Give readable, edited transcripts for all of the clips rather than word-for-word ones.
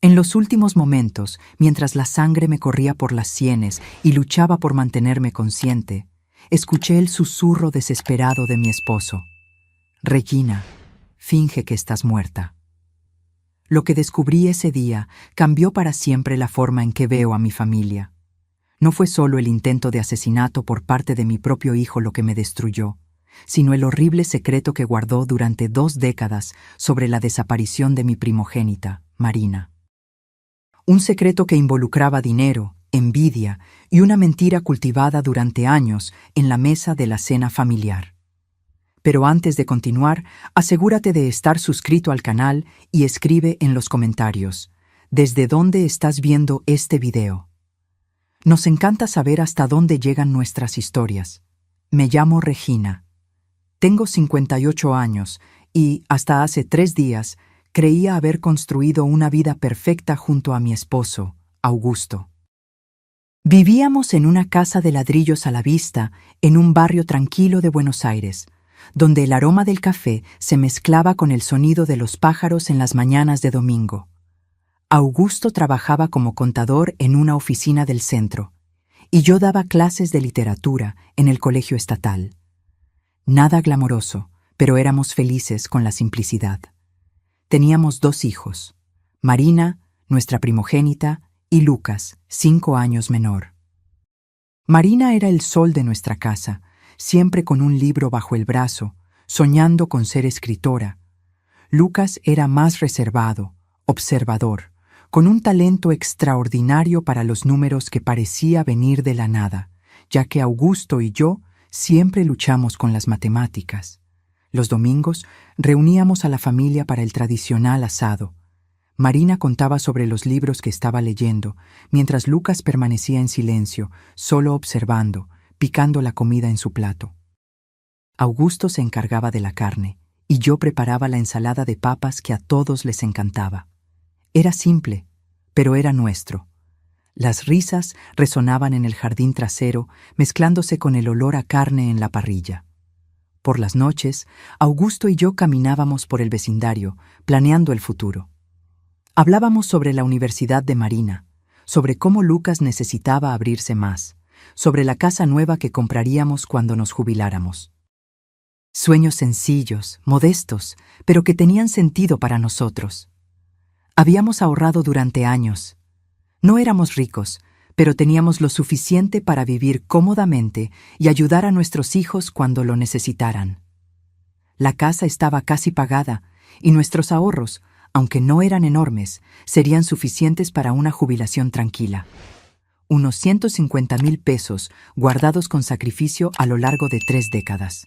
En los últimos momentos, mientras la sangre me corría por las sienes y luchaba por mantenerme consciente, escuché el susurro desesperado de mi esposo. Regina, finge que estás muerta. Lo que descubrí ese día cambió para siempre la forma en que veo a mi familia. No fue solo el intento de asesinato por parte de mi propio hijo lo que me destruyó, sino el horrible secreto que guardó durante 2 décadas sobre la desaparición de mi primogénita, Marina. Un secreto que involucraba dinero, envidia y una mentira cultivada durante años en la mesa de la cena familiar. Pero antes de continuar, asegúrate de estar suscrito al canal y escribe en los comentarios ¿desde dónde estás viendo este video? Nos encanta saber hasta dónde llegan nuestras historias. Me llamo Regina. Tengo 58 años y, hasta hace 3 días, creía haber construido una vida perfecta junto a mi esposo, Augusto. Vivíamos en una casa de ladrillos a la vista en un barrio tranquilo de Buenos Aires, donde el aroma del café se mezclaba con el sonido de los pájaros en las mañanas de domingo. Augusto trabajaba como contador en una oficina del centro, y yo daba clases de literatura en el colegio estatal. Nada glamoroso, pero éramos felices con la simplicidad. Teníamos 2 hijos, Marina, nuestra primogénita, y Lucas, 5 años menor. Marina era el sol de nuestra casa, siempre con un libro bajo el brazo, soñando con ser escritora. Lucas era más reservado, observador, con un talento extraordinario para los números que parecía venir de la nada, ya que Augusto y yo siempre luchamos con las matemáticas. Los domingos reuníamos a la familia para el tradicional asado. Marina contaba sobre los libros que estaba leyendo, mientras Lucas permanecía en silencio, solo observando, picando la comida en su plato. Augusto se encargaba de la carne, y yo preparaba la ensalada de papas que a todos les encantaba. Era simple, pero era nuestro. Las risas resonaban en el jardín trasero, mezclándose con el olor a carne en la parrilla. Por las noches, Augusto y yo caminábamos por el vecindario, planeando el futuro. Hablábamos sobre la universidad de Marina, sobre cómo Lucas necesitaba abrirse más, sobre la casa nueva que compraríamos cuando nos jubiláramos. Sueños sencillos, modestos, pero que tenían sentido para nosotros. Habíamos ahorrado durante años. No éramos ricos, pero teníamos lo suficiente para vivir cómodamente y ayudar a nuestros hijos cuando lo necesitaran. La casa estaba casi pagada y nuestros ahorros, aunque no eran enormes, serían suficientes para una jubilación tranquila. Unos 150,000 pesos guardados con sacrificio a lo largo de 3 décadas.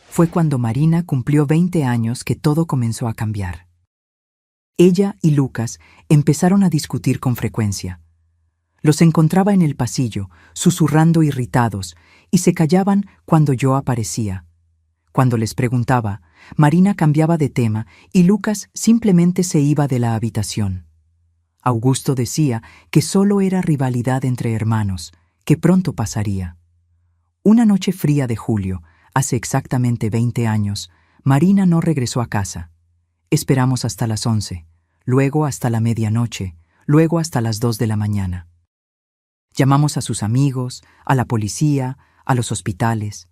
Fue cuando Marina cumplió 20 años que todo comenzó a cambiar. Ella y Lucas empezaron a discutir con frecuencia. Los encontraba en el pasillo, susurrando irritados, y se callaban cuando yo aparecía. Cuando les preguntaba, Marina cambiaba de tema y Lucas simplemente se iba de la habitación. Augusto decía que solo era rivalidad entre hermanos, que pronto pasaría. Una noche fría de julio, hace exactamente 20 años, Marina no regresó a casa. Esperamos hasta las 11, luego hasta la medianoche, luego hasta las 2 de la mañana. Llamamos a sus amigos, a la policía, a los hospitales.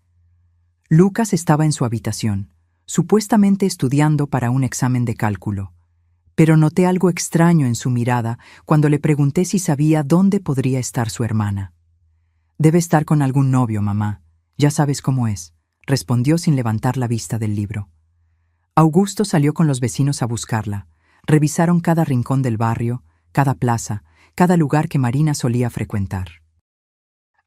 Lucas estaba en su habitación, supuestamente estudiando para un examen de cálculo, pero noté algo extraño en su mirada cuando le pregunté si sabía dónde podría estar su hermana. «Debe estar con algún novio, mamá. Ya sabes cómo es», respondió sin levantar la vista del libro. Augusto salió con los vecinos a buscarla. Revisaron cada rincón del barrio, cada plaza, cada lugar que Marina solía frecuentar.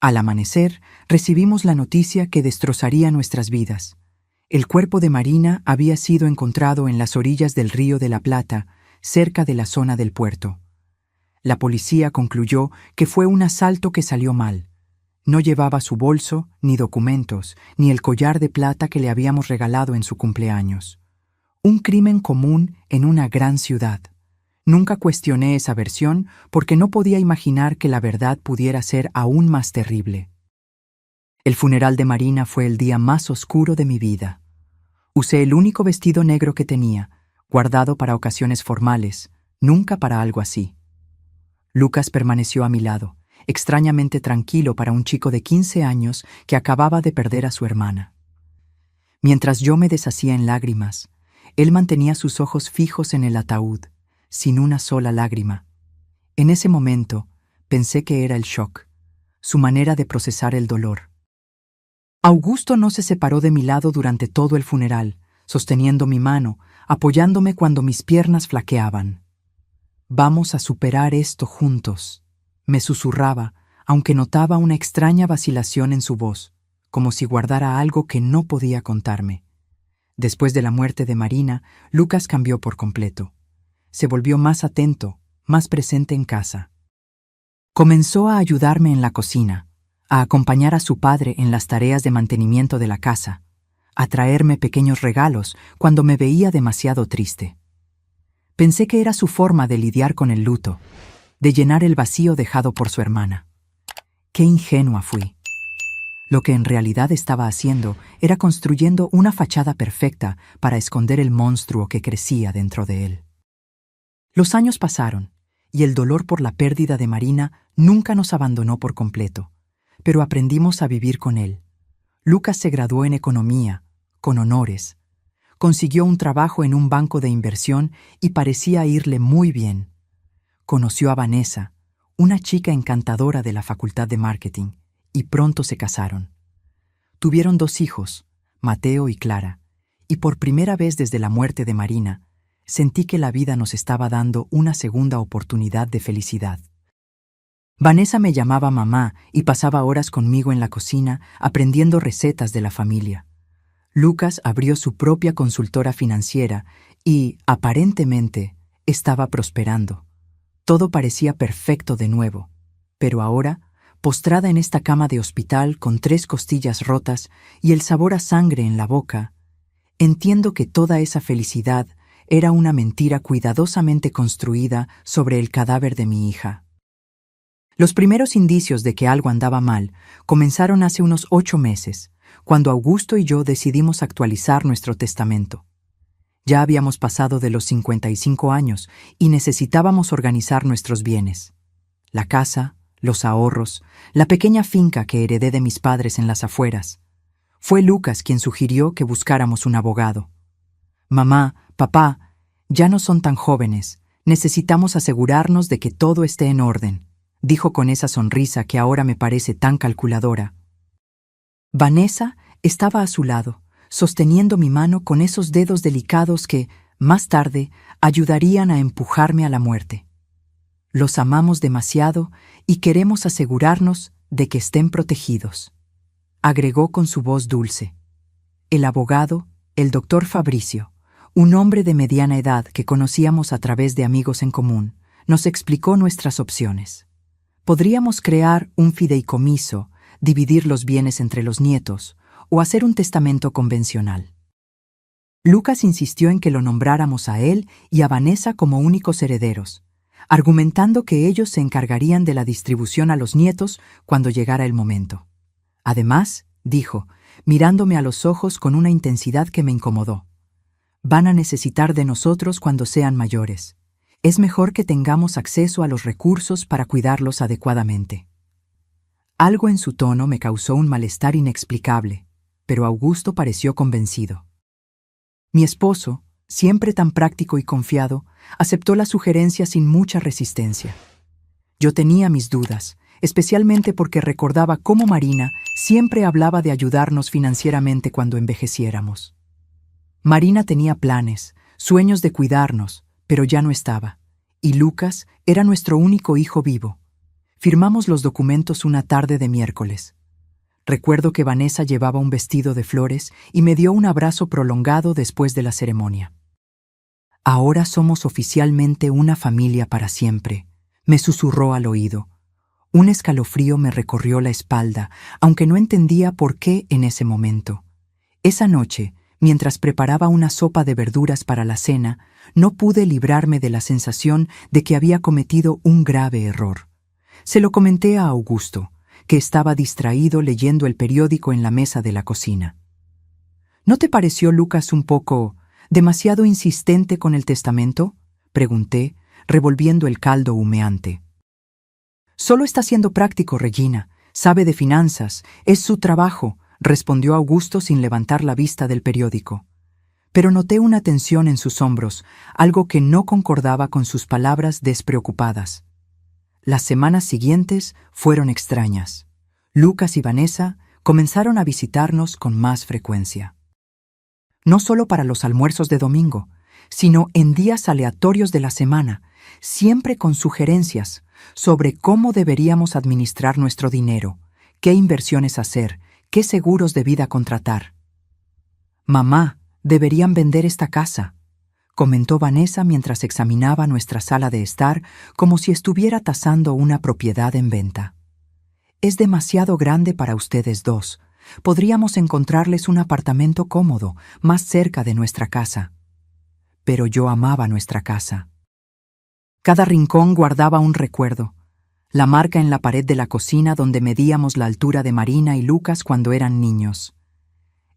Al amanecer, recibimos la noticia que destrozaría nuestras vidas. El cuerpo de Marina había sido encontrado en las orillas del Río de la Plata, cerca de la zona del puerto. La policía concluyó que fue un asalto que salió mal. No llevaba su bolso, ni documentos, ni el collar de plata que le habíamos regalado en su cumpleaños. Un crimen común en una gran ciudad. Nunca cuestioné esa versión porque no podía imaginar que la verdad pudiera ser aún más terrible. El funeral de Marina fue el día más oscuro de mi vida. Usé el único vestido negro que tenía, guardado para ocasiones formales, Nunca para algo así. Lucas permaneció a mi lado, extrañamente tranquilo para un chico de 15 años que acababa de perder a su hermana. Mientras yo me deshacía en lágrimas, él mantenía sus ojos fijos en el ataúd, sin una sola lágrima. En ese momento, pensé que era el shock, su manera de procesar el dolor. Augusto no se separó de mi lado durante todo el funeral, sosteniendo mi mano, apoyándome cuando mis piernas flaqueaban. «Vamos a superar esto juntos», me susurraba, aunque notaba una extraña vacilación en su voz, como si guardara algo que no podía contarme. Después de la muerte de Marina, Lucas cambió por completo. Se volvió más atento, más presente en casa. Comenzó a ayudarme en la cocina, a acompañar a su padre en las tareas de mantenimiento de la casa, a traerme pequeños regalos cuando me veía demasiado triste. Pensé que era su forma de lidiar con el luto, de llenar el vacío dejado por su hermana. Qué ingenua fui. Lo que en realidad estaba haciendo era construyendo una fachada perfecta para esconder el monstruo que crecía dentro de él. Los años pasaron, y el dolor por la pérdida de Marina nunca nos abandonó por completo, pero aprendimos a vivir con él. Lucas se graduó en economía, con honores. Consiguió un trabajo en un banco de inversión y parecía irle muy bien. Conoció a Vanessa, una chica encantadora de la Facultad de Marketing, y pronto se casaron. Tuvieron 2 hijos, Mateo y Clara, y por primera vez desde la muerte de Marina, sentí que la vida nos estaba dando una segunda oportunidad de felicidad. Vanessa me llamaba mamá y pasaba horas conmigo en la cocina aprendiendo recetas de la familia. Lucas abrió su propia consultora financiera y, aparentemente, estaba prosperando. Todo parecía perfecto de nuevo, pero ahora, postrada en esta cama de hospital con 3 costillas rotas y el sabor a sangre en la boca, entiendo que toda esa felicidad era una mentira cuidadosamente construida sobre el cadáver de mi hija. Los primeros indicios de que algo andaba mal comenzaron hace unos 8 meses, cuando Augusto y yo decidimos actualizar nuestro testamento. Ya habíamos pasado de los 55 años y necesitábamos organizar nuestros bienes. La casa, los ahorros, la pequeña finca que heredé de mis padres en las afueras. Fue Lucas quien sugirió que buscáramos un abogado. Mamá, papá, ya no son tan jóvenes, necesitamos asegurarnos de que todo esté en orden, dijo con esa sonrisa que ahora me parece tan calculadora. Vanessa estaba a su lado, sosteniendo mi mano con esos dedos delicados que, más tarde, ayudarían a empujarme a la muerte. Los amamos demasiado y queremos asegurarnos de que estén protegidos, agregó con su voz dulce. El abogado, el doctor Fabricio, un hombre de mediana edad que conocíamos a través de amigos en común, nos explicó nuestras opciones. Podríamos crear un fideicomiso, dividir los bienes entre los nietos, o hacer un testamento convencional. Lucas insistió en que lo nombráramos a él y a Vanessa como únicos herederos, argumentando que ellos se encargarían de la distribución a los nietos cuando llegara el momento. Además, dijo, mirándome a los ojos con una intensidad que me incomodó, van a necesitar de nosotros cuando sean mayores. Es mejor que tengamos acceso a los recursos para cuidarlos adecuadamente. Algo en su tono me causó un malestar inexplicable, pero Augusto pareció convencido. Mi esposo, siempre tan práctico y confiado, aceptó la sugerencia sin mucha resistencia. Yo tenía mis dudas, especialmente porque recordaba cómo Marina siempre hablaba de ayudarnos financieramente cuando envejeciéramos. Marina tenía planes, sueños de cuidarnos, pero ya no estaba, y Lucas era nuestro único hijo vivo. Firmamos los documentos una tarde de miércoles. Recuerdo que Vanessa llevaba un vestido de flores y me dio un abrazo prolongado después de la ceremonia. Ahora somos oficialmente una familia para siempre, me susurró al oído. Un escalofrío me recorrió la espalda, aunque no entendía por qué en ese momento. Esa noche, mientras preparaba una sopa de verduras para la cena, no pude librarme de la sensación de que había cometido un grave error. Se lo comenté a Augusto, que estaba distraído leyendo el periódico en la mesa de la cocina. ¿No te pareció Lucas un poco demasiado insistente con el testamento?, pregunté, revolviendo el caldo humeante. «Solo está siendo práctico, Regina. Sabe de finanzas. Es su trabajo», respondió Augusto sin levantar la vista del periódico. Pero noté una tensión en sus hombros, algo que no concordaba con sus palabras despreocupadas. Las semanas siguientes fueron extrañas. Lucas y Vanessa comenzaron a visitarnos con más frecuencia. No solo para los almuerzos de domingo, sino en días aleatorios de la semana, siempre con sugerencias sobre cómo deberíamos administrar nuestro dinero, qué inversiones hacer, qué seguros de vida contratar. «Mamá, deberían vender esta casa», comentó Vanessa mientras examinaba nuestra sala de estar como si estuviera tasando una propiedad en venta. «Es demasiado grande para ustedes dos. Podríamos encontrarles un apartamento cómodo, más cerca de nuestra casa». Pero yo amaba nuestra casa. Cada rincón guardaba un recuerdo. La marca en la pared de la cocina donde medíamos la altura de Marina y Lucas cuando eran niños.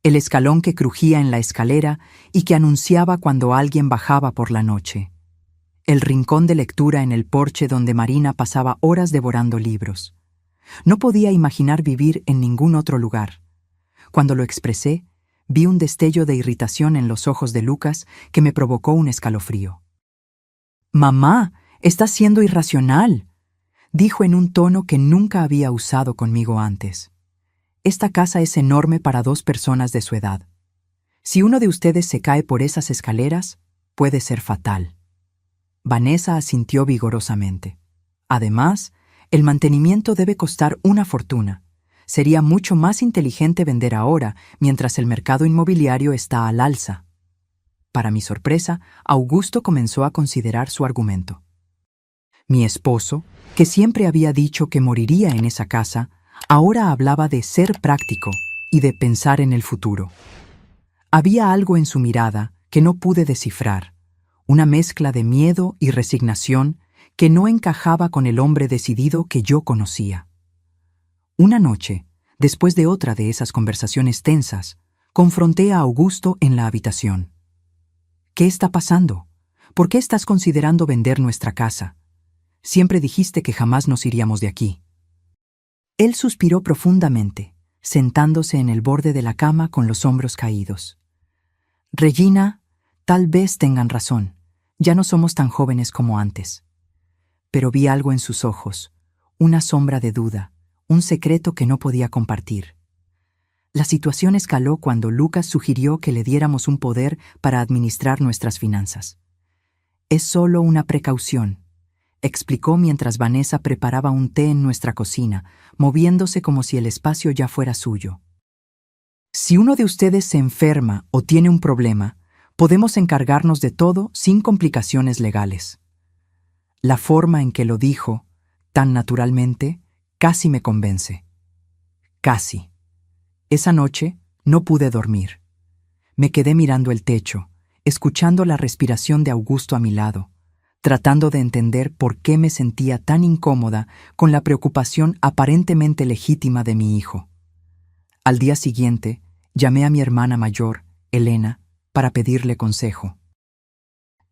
El escalón que crujía en la escalera y que anunciaba cuando alguien bajaba por la noche. El rincón de lectura en el porche donde Marina pasaba horas devorando libros. No podía imaginar vivir en ningún otro lugar. Cuando lo expresé, vi un destello de irritación en los ojos de Lucas que me provocó un escalofrío. «Mamá, estás siendo irracional», dijo en un tono que nunca había usado conmigo antes. «Esta casa es enorme para 2 personas de su edad. Si uno de ustedes se cae por esas escaleras, puede ser fatal». Vanessa asintió vigorosamente. «Además, el mantenimiento debe costar una fortuna. Sería mucho más inteligente vender ahora, mientras el mercado inmobiliario está al alza». Para mi sorpresa, Augusto comenzó a considerar su argumento. Mi esposo, que siempre había dicho que moriría en esa casa, ahora hablaba de ser práctico y de pensar en el futuro. Había algo en su mirada que no pude descifrar, una mezcla de miedo y resignación que no encajaba con el hombre decidido que yo conocía. Una noche, después de otra de esas conversaciones tensas, confronté a Augusto en la habitación. «¿Qué está pasando? ¿Por qué estás considerando vender nuestra casa? Siempre dijiste que jamás nos iríamos de aquí». Él suspiró profundamente, sentándose en el borde de la cama con los hombros caídos. «Regina, tal vez tengan razón. Ya no somos tan jóvenes como antes». Pero vi algo en sus ojos, una sombra de duda, un secreto que no podía compartir. La situación escaló cuando Lucas sugirió que le diéramos un poder para administrar nuestras finanzas. «Es solo una precaución», explicó mientras Vanessa preparaba un té en nuestra cocina, moviéndose como si el espacio ya fuera suyo. «Si uno de ustedes se enferma o tiene un problema, podemos encargarnos de todo sin complicaciones legales». La forma en que lo dijo, tan naturalmente, casi me convence. Casi. Esa noche no pude dormir. Me quedé mirando el techo, escuchando la respiración de Augusto a mi lado, tratando de entender por qué me sentía tan incómoda con la preocupación aparentemente legítima de mi hijo. Al día siguiente, llamé a mi hermana mayor, Elena, para pedirle consejo.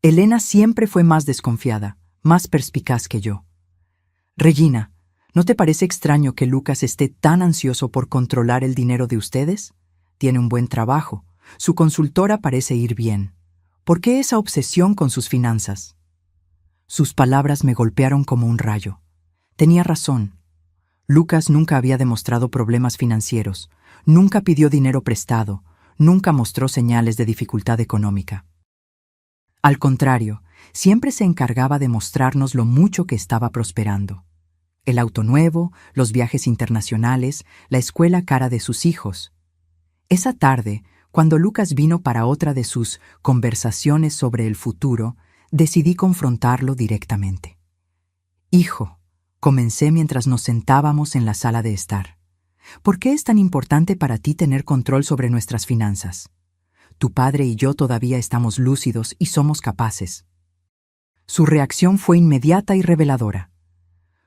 Elena siempre fue más desconfiada, más perspicaz que yo. «Regina, ¿no te parece extraño que Lucas esté tan ansioso por controlar el dinero de ustedes? Tiene un buen trabajo, su consultora parece ir bien. ¿Por qué esa obsesión con sus finanzas?» Sus palabras me golpearon como un rayo. Tenía razón. Lucas nunca había demostrado problemas financieros, nunca pidió dinero prestado, nunca mostró señales de dificultad económica. Al contrario, siempre se encargaba de mostrarnos lo mucho que estaba prosperando. El auto nuevo, los viajes internacionales, la escuela cara de sus hijos. Esa tarde, cuando Lucas vino para otra de sus conversaciones sobre el futuro, decidí confrontarlo directamente. «Hijo», comencé mientras nos sentábamos en la sala de estar, «¿por qué es tan importante para ti tener control sobre nuestras finanzas? Tu padre y yo todavía estamos lúcidos y somos capaces». Su reacción fue inmediata y reveladora.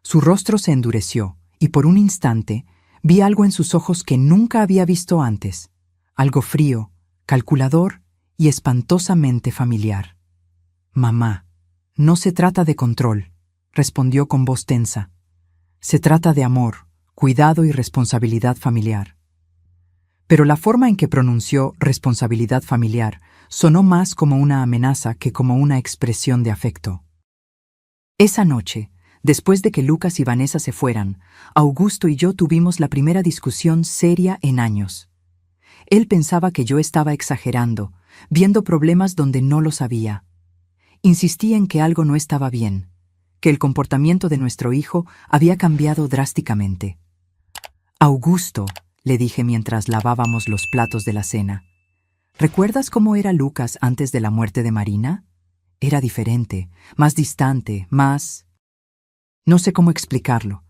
Su rostro se endureció y por un instante vi algo en sus ojos que nunca había visto antes, algo frío, calculador y espantosamente familiar. «Mamá», No se trata de control, respondió con voz tensa. Se trata de amor, cuidado y responsabilidad familiar. Pero la forma en que pronunció responsabilidad familiar sonó más como una amenaza que como una expresión de afecto. Esa noche, después de que Lucas y Vanessa se fueran, Augusto y yo tuvimos la primera discusión seria en años. Él pensaba que yo estaba exagerando, viendo problemas donde no los había. Insistí en que algo no estaba bien, que el comportamiento de nuestro hijo había cambiado drásticamente. Augusto, le dije mientras lavábamos los platos de la cena, ¿recuerdas cómo era Lucas antes de la muerte de Marina? Era diferente, más distante, más... No sé cómo explicarlo,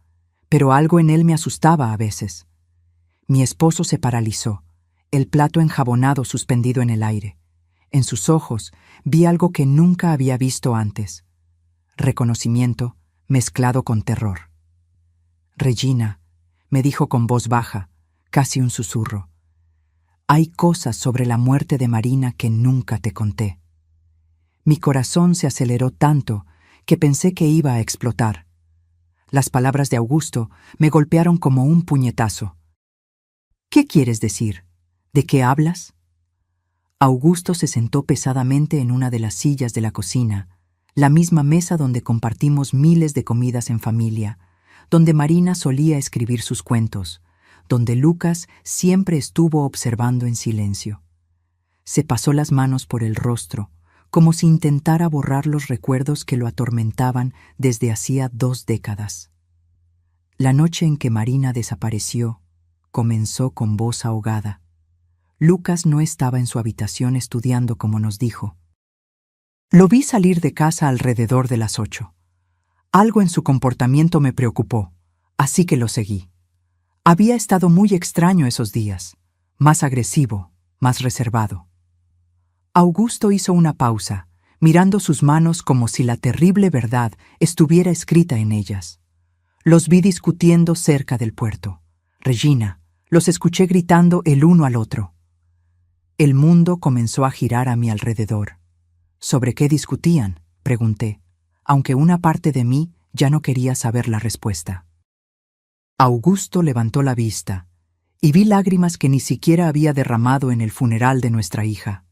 pero algo en él me asustaba a veces. Mi esposo se paralizó, el plato enjabonado suspendido en el aire. En sus ojos vi algo que nunca había visto antes. Reconocimiento mezclado con terror. Regina, me dijo con voz baja, casi un susurro. Hay cosas sobre la muerte de Marina que nunca te conté. Mi corazón se aceleró tanto que pensé que iba a explotar. Las palabras de Augusto me golpearon como un puñetazo. ¿Qué quieres decir? ¿De qué hablas? Augusto se sentó pesadamente en una de las sillas de la cocina, la misma mesa donde compartimos miles de comidas en familia, donde Marina solía escribir sus cuentos, donde Lucas siempre estuvo observando en silencio. Se pasó las manos por el rostro, como si intentara borrar los recuerdos que lo atormentaban desde hacía 2 décadas. La noche en que Marina desapareció, comenzó con voz ahogada. Lucas no estaba en su habitación estudiando como nos dijo. Lo vi salir de casa alrededor de las 8. Algo en su comportamiento me preocupó, así que lo seguí. Había estado muy extraño esos días, más agresivo, más reservado. Augusto hizo una pausa, mirando sus manos como si la terrible verdad estuviera escrita en ellas. Los vi discutiendo cerca del puerto. Regina, los escuché gritando el uno al otro. El mundo comenzó a girar a mi alrededor. ¿Sobre qué discutían?, pregunté, aunque una parte de mí ya no quería saber la respuesta. Augusto levantó la vista, y vi lágrimas que ni siquiera había derramado en el funeral de nuestra hija.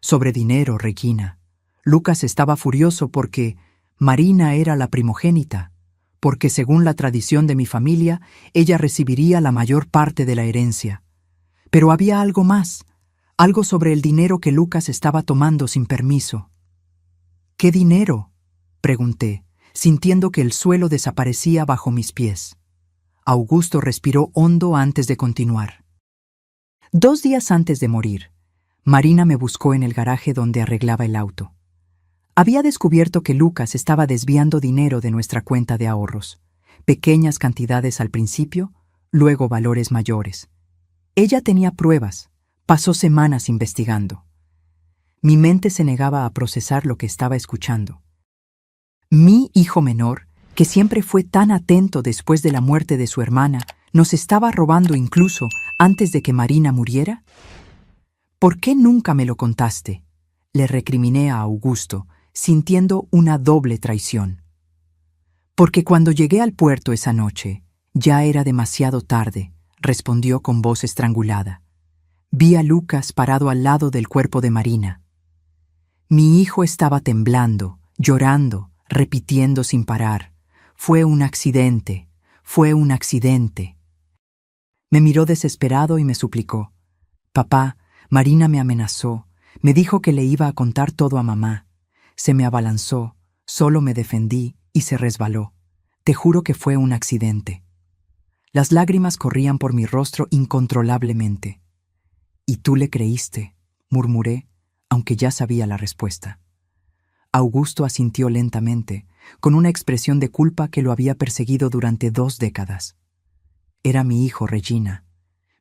Sobre dinero, Regina. Lucas estaba furioso porque Marina era la primogénita, porque según la tradición de mi familia, ella recibiría la mayor parte de la herencia. Pero había algo más, algo sobre el dinero que Lucas estaba tomando sin permiso. ¿Qué dinero?, pregunté, sintiendo que el suelo desaparecía bajo mis pies. Augusto respiró hondo antes de continuar. 2 días antes de morir, Marina me buscó en el garaje donde arreglaba el auto. Había descubierto que Lucas estaba desviando dinero de nuestra cuenta de ahorros, pequeñas cantidades al principio, luego valores mayores. Ella tenía pruebas, pasó semanas investigando. Mi mente se negaba a procesar lo que estaba escuchando. Mi hijo menor, que siempre fue tan atento después de la muerte de su hermana, ¿nos estaba robando incluso antes de que Marina muriera? ¿Por qué nunca me lo contaste?, le recriminé a Augusto, sintiendo una doble traición. Porque cuando llegué al puerto esa noche, ya era demasiado tarde, respondió con voz estrangulada. Vi a Lucas parado al lado del cuerpo de Marina. Mi hijo estaba temblando, llorando, repitiendo sin parar. Fue un accidente, fue un accidente. Me miró desesperado y me suplicó. Papá, Marina me amenazó, me dijo que le iba a contar todo a mamá. Se me abalanzó, solo me defendí y se resbaló. Te juro que fue un accidente. Las lágrimas corrían por mi rostro incontrolablemente. «¿Y tú le creíste?», murmuré, aunque ya sabía la respuesta. Augusto asintió lentamente, con una expresión de culpa que lo había perseguido durante 2 décadas. Era mi hijo, Regina.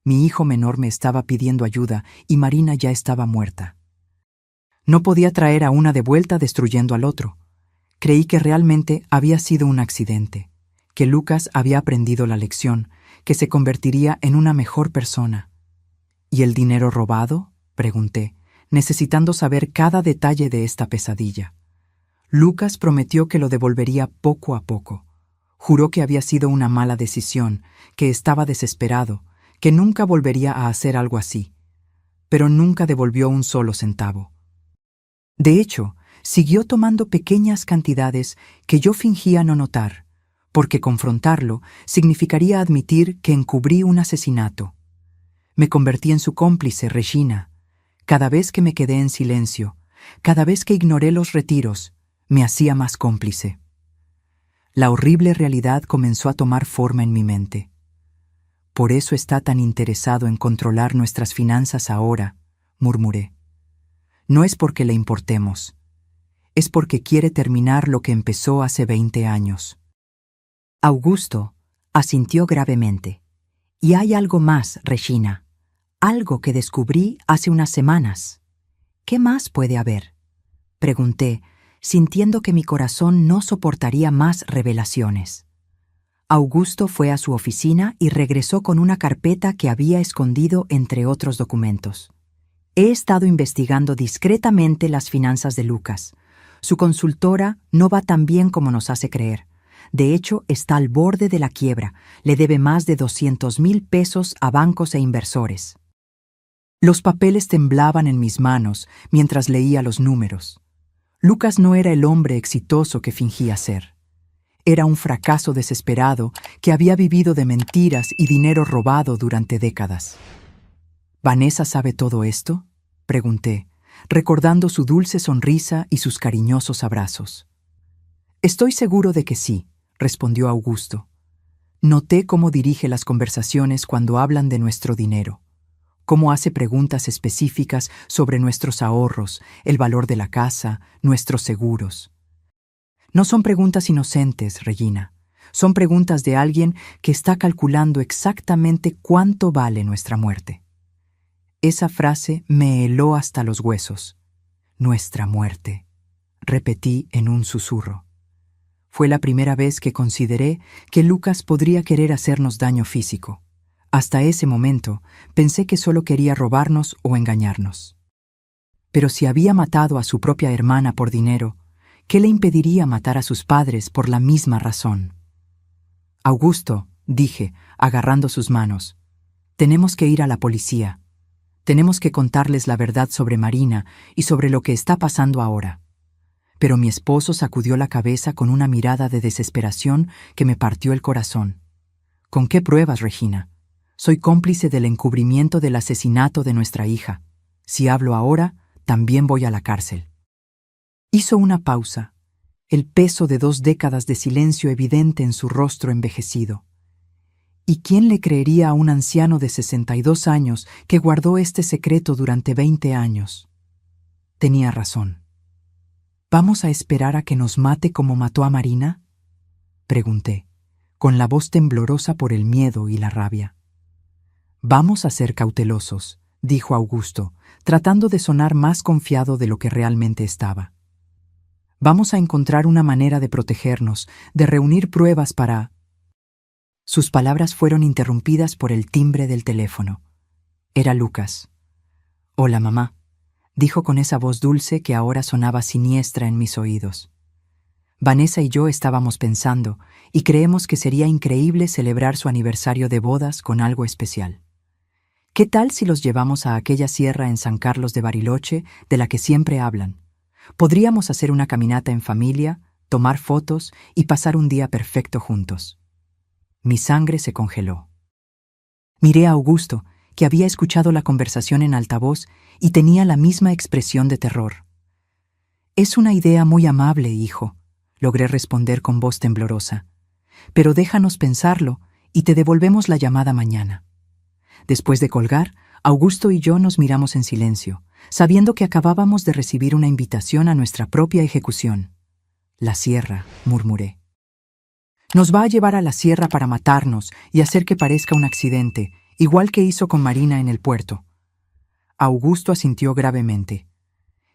Mi hijo menor me estaba pidiendo ayuda y Marina ya estaba muerta. No podía traer a una de vuelta destruyendo al otro. Creí que realmente había sido un accidente, que Lucas había aprendido la lección, que se convertiría en una mejor persona. ¿Y el dinero robado?, pregunté, necesitando saber cada detalle de esta pesadilla. Lucas prometió que lo devolvería poco a poco. Juró que había sido una mala decisión, que estaba desesperado, que nunca volvería a hacer algo así. Pero nunca devolvió un solo centavo. De hecho, siguió tomando pequeñas cantidades que yo fingía no notar, porque confrontarlo significaría admitir que encubrí un asesinato. Me convertí en su cómplice, Regina. Cada vez que me quedé en silencio, cada vez que ignoré los retiros, me hacía más cómplice. La horrible realidad comenzó a tomar forma en mi mente. Por eso está tan interesado en controlar nuestras finanzas ahora, murmuré. No es porque le importemos. Es porque quiere terminar lo que empezó hace 20 años. Augusto asintió gravemente. Y hay algo más, Regina. Algo que descubrí hace unas semanas. ¿Qué más puede haber? Pregunté, sintiendo que mi corazón no soportaría más revelaciones. Augusto fue a su oficina y regresó con una carpeta que había escondido entre otros documentos. He estado investigando discretamente las finanzas de Lucas. Su consultora no va tan bien como nos hace creer. De hecho, está al borde de la quiebra. Le debe más de 200,000 pesos a bancos e inversores. Los papeles temblaban en mis manos mientras leía los números. Lucas no era el hombre exitoso que fingía ser. Era un fracaso desesperado que había vivido de mentiras y dinero robado durante décadas. ¿Vanessa sabe todo esto?, pregunté, recordando su dulce sonrisa y sus cariñosos abrazos. Estoy seguro de que sí, respondió Augusto. Noté cómo dirige las conversaciones cuando hablan de nuestro dinero, cómo hace preguntas específicas sobre nuestros ahorros, el valor de la casa, nuestros seguros. No son preguntas inocentes, Regina. Son preguntas de alguien que está calculando exactamente cuánto vale nuestra muerte. Esa frase me heló hasta los huesos. Nuestra muerte, repetí en un susurro. Fue la primera vez que consideré que Lucas podría querer hacernos daño físico. Hasta ese momento pensé que solo quería robarnos o engañarnos. Pero si había matado a su propia hermana por dinero, ¿qué le impediría matar a sus padres por la misma razón? Augusto, dije, agarrando sus manos, tenemos que ir a la policía. Tenemos que contarles la verdad sobre Marina y sobre lo que está pasando ahora. Pero mi esposo sacudió la cabeza con una mirada de desesperación que me partió el corazón. ¿Con qué pruebas, Regina? Soy cómplice del encubrimiento del asesinato de nuestra hija. Si hablo ahora, también voy a la cárcel. Hizo una pausa, el peso de 2 décadas de silencio evidente en su rostro envejecido. ¿Y quién le creería a un anciano de 62 años que guardó este secreto durante 20 años? Tenía razón. ¿Vamos a esperar a que nos mate como mató a Marina?, pregunté, con la voz temblorosa por el miedo y la rabia. Vamos a ser cautelosos, dijo Augusto, tratando de sonar más confiado de lo que realmente estaba. Vamos a encontrar una manera de protegernos, de reunir pruebas para... Sus palabras fueron interrumpidas por el timbre del teléfono. Era Lucas. «Hola, mamá», dijo con esa voz dulce que ahora sonaba siniestra en mis oídos. Vanessa y yo estábamos pensando, y creemos que sería increíble celebrar su aniversario de bodas con algo especial. ¿Qué tal si los llevamos a aquella sierra en San Carlos de Bariloche de la que siempre hablan? Podríamos hacer una caminata en familia, tomar fotos y pasar un día perfecto juntos. Mi sangre se congeló. Miré a Augusto, que había escuchado la conversación en altavoz y tenía la misma expresión de terror. «Es una idea muy amable, hijo», logré responder con voz temblorosa. «Pero déjanos pensarlo y te devolvemos la llamada mañana». Después de colgar, Augusto y yo nos miramos en silencio, sabiendo que acabábamos de recibir una invitación a nuestra propia ejecución. «La sierra», murmuré. «Nos va a llevar a la sierra para matarnos y hacer que parezca un accidente, igual que hizo con Marina en el puerto». Augusto asintió gravemente.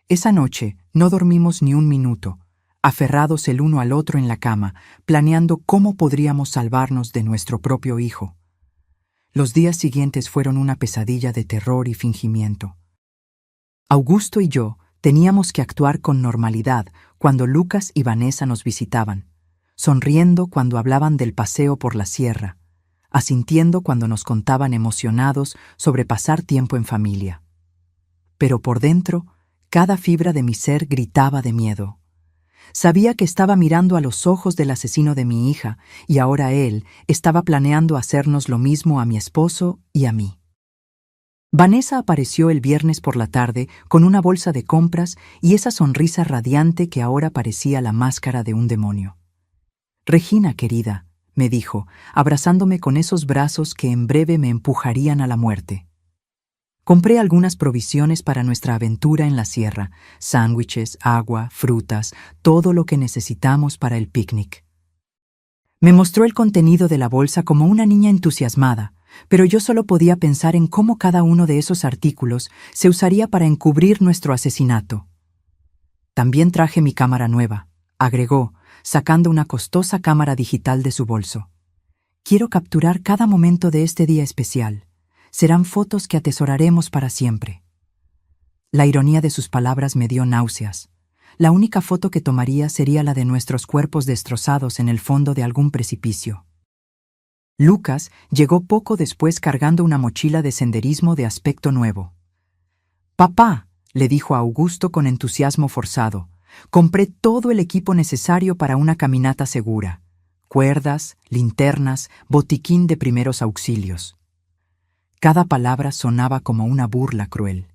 Esa noche no dormimos ni un minuto, aferrados el uno al otro en la cama, planeando cómo podríamos salvarnos de nuestro propio hijo. Los días siguientes fueron una pesadilla de terror y fingimiento. Augusto y yo Teníamos que actuar con normalidad cuando Lucas y Vanessa nos visitaban, sonriendo cuando hablaban del paseo por la sierra, asintiendo cuando nos contaban emocionados sobre pasar tiempo en familia. Pero por dentro, cada fibra de mi ser gritaba de miedo. Sabía que estaba mirando a los ojos del asesino de mi hija y ahora él estaba planeando hacernos lo mismo a mi esposo y a mí. Vanessa apareció el viernes por la tarde con una bolsa de compras y esa sonrisa radiante que ahora parecía la máscara de un demonio. «Regina, querida», me dijo, abrazándome con esos brazos que en breve me empujarían a la muerte. Compré algunas provisiones para nuestra aventura en la sierra, sándwiches, agua, frutas, todo lo que necesitamos para el picnic. Me mostró el contenido de la bolsa como una niña entusiasmada, pero yo solo podía pensar en cómo cada uno de esos artículos se usaría para encubrir nuestro asesinato. «También traje mi cámara nueva», agregó, sacando una costosa cámara digital de su bolso. «Quiero capturar cada momento de este día especial. Serán fotos que atesoraremos para siempre». La ironía de sus palabras me dio náuseas. La única foto que tomaría sería la de nuestros cuerpos destrozados en el fondo de algún precipicio. Lucas llegó poco después cargando una mochila de senderismo de aspecto nuevo. «Papá», le dijo a Augusto con entusiasmo forzado, «compré todo el equipo necesario para una caminata segura. Cuerdas, linternas, botiquín de primeros auxilios». Cada palabra sonaba como una burla cruel.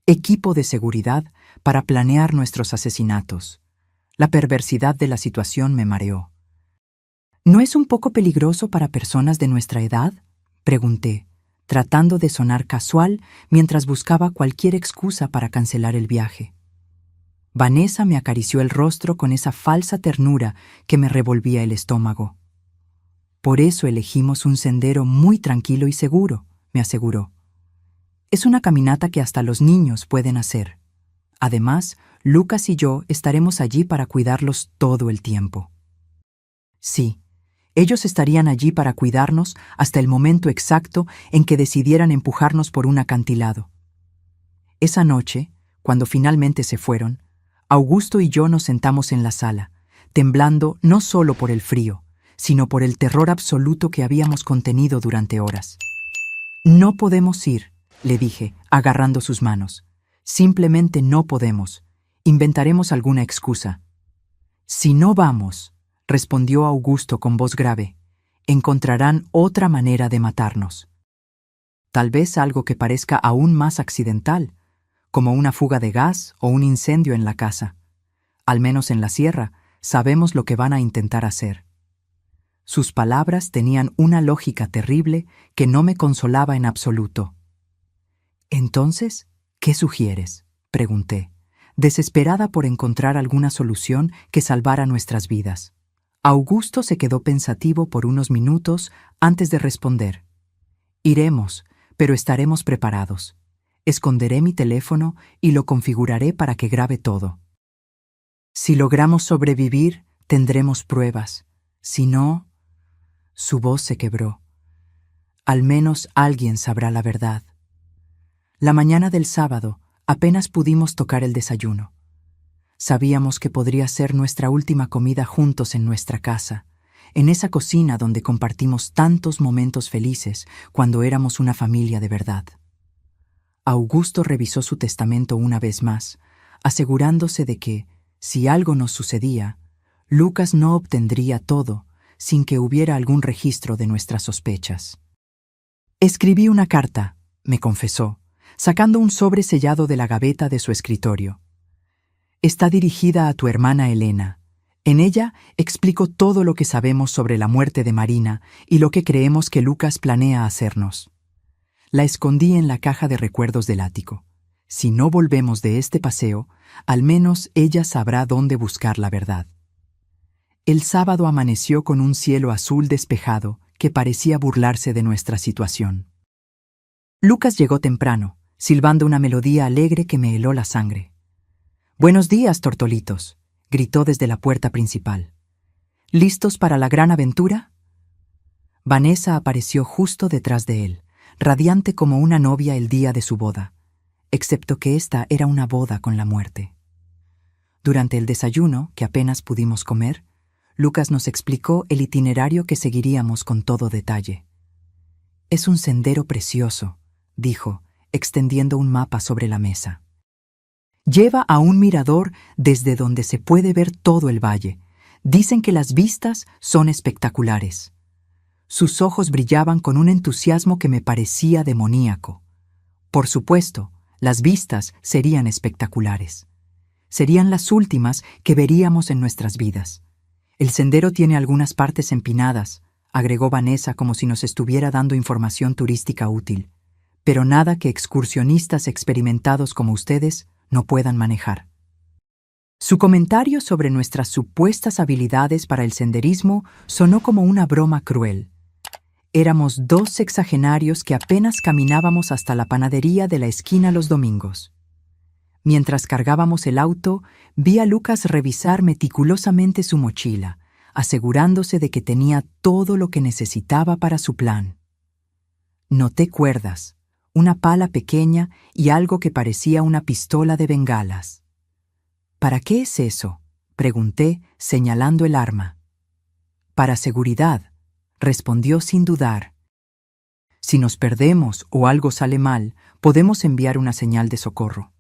Equipo de seguridad para planear nuestros asesinatos. La perversidad de la situación me mareó. «¿No es un poco peligroso para personas de nuestra edad?», pregunté, tratando de sonar casual mientras buscaba cualquier excusa para cancelar el viaje. Vanessa me acarició el rostro con esa falsa ternura que me revolvía el estómago. «Por eso elegimos un sendero muy tranquilo y seguro», me aseguró. «Es una caminata que hasta los niños pueden hacer. Además, Lucas y yo estaremos allí para cuidarlos todo el tiempo». Sí. Ellos estarían allí para cuidarnos hasta el momento exacto en que decidieran empujarnos por un acantilado. Esa noche, cuando finalmente se fueron, Augusto y yo nos sentamos en la sala, temblando no solo por el frío, sino por el terror absoluto que habíamos contenido durante horas. «No podemos ir», le dije, agarrando sus manos. «Simplemente no podemos. Inventaremos alguna excusa». «Si no vamos», respondió Augusto con voz grave, «encontrarán otra manera de matarnos. Tal vez algo que parezca aún más accidental, como una fuga de gas o un incendio en la casa. Al menos en la sierra, sabemos lo que van a intentar hacer». Sus palabras tenían una lógica terrible que no me consolaba en absoluto. «Entonces, ¿qué sugieres?», pregunté, desesperada por encontrar alguna solución que salvara nuestras vidas. Augusto se quedó pensativo por unos minutos antes de responder. «Iremos, pero estaremos preparados. Esconderé mi teléfono y lo configuraré para que grabe todo. Si logramos sobrevivir, tendremos pruebas. Si no...». Su voz se quebró. «Al menos alguien sabrá la verdad». La mañana del sábado apenas pudimos tocar el desayuno. Sabíamos que podría ser nuestra última comida juntos en nuestra casa, en esa cocina donde compartimos tantos momentos felices cuando éramos una familia de verdad. Augusto revisó su testamento una vez más, asegurándose de que, si algo nos sucedía, Lucas no obtendría todo sin que hubiera algún registro de nuestras sospechas. «Escribí una carta», me confesó, sacando un sobre sellado de la gaveta de su escritorio. «Está dirigida a tu hermana Elena. En ella explico todo lo que sabemos sobre la muerte de Marina y lo que creemos que Lucas planea hacernos. La escondí en la caja de recuerdos del ático. Si no volvemos de este paseo, al menos ella sabrá dónde buscar la verdad». El sábado amaneció con un cielo azul despejado que parecía burlarse de nuestra situación. Lucas llegó temprano, silbando una melodía alegre que me heló la sangre. «Buenos días, tortolitos», gritó desde la puerta principal. «¿Listos para la gran aventura?». Vanessa apareció justo detrás de él, radiante como una novia el día de su boda. excepto que esta era una boda con la muerte. Durante el desayuno, que apenas pudimos comer, Lucas nos explicó el itinerario que seguiríamos con todo detalle. «Es un sendero precioso», dijo, extendiendo un mapa sobre la mesa. «Lleva a un mirador desde donde se puede ver todo el valle. Dicen que las vistas son espectaculares». Sus ojos brillaban con un entusiasmo que me parecía demoníaco. Por supuesto, las vistas serían espectaculares. Serían las últimas que veríamos en nuestras vidas. «El sendero tiene algunas partes empinadas», agregó Vanessa como si nos estuviera dando información turística útil, «pero nada que excursionistas experimentados como ustedes no puedan manejar». Su comentario sobre nuestras supuestas habilidades para el senderismo sonó como una broma cruel. Éramos dos sexagenarios que apenas caminábamos hasta la panadería de la esquina los domingos. Mientras cargábamos el auto, vi a Lucas revisar meticulosamente su mochila, asegurándose de que tenía todo lo que necesitaba para su plan. Noté cuerdas, una pala pequeña y algo que parecía una pistola de bengalas. «¿Para qué es eso?», pregunté, señalando el arma. «Para seguridad», respondió sin dudar. «Si nos perdemos o algo sale mal, podemos enviar una señal de socorro».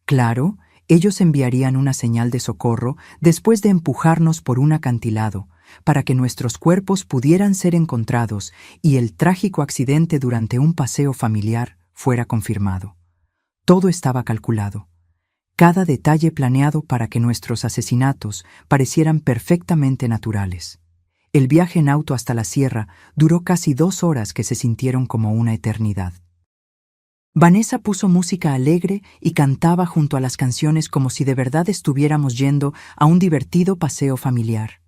Claro, ellos enviarían una señal de socorro después de empujarnos por un acantilado, para que nuestros cuerpos pudieran ser encontrados y el trágico accidente durante un paseo familiar fuera confirmado. Todo estaba calculado. Cada detalle planeado para que nuestros asesinatos parecieran perfectamente naturales. El viaje en auto hasta la sierra duró casi 2 horas que se sintieron como una eternidad. Vanessa puso música alegre y cantaba junto a las canciones como si de verdad estuviéramos yendo a un divertido paseo familiar.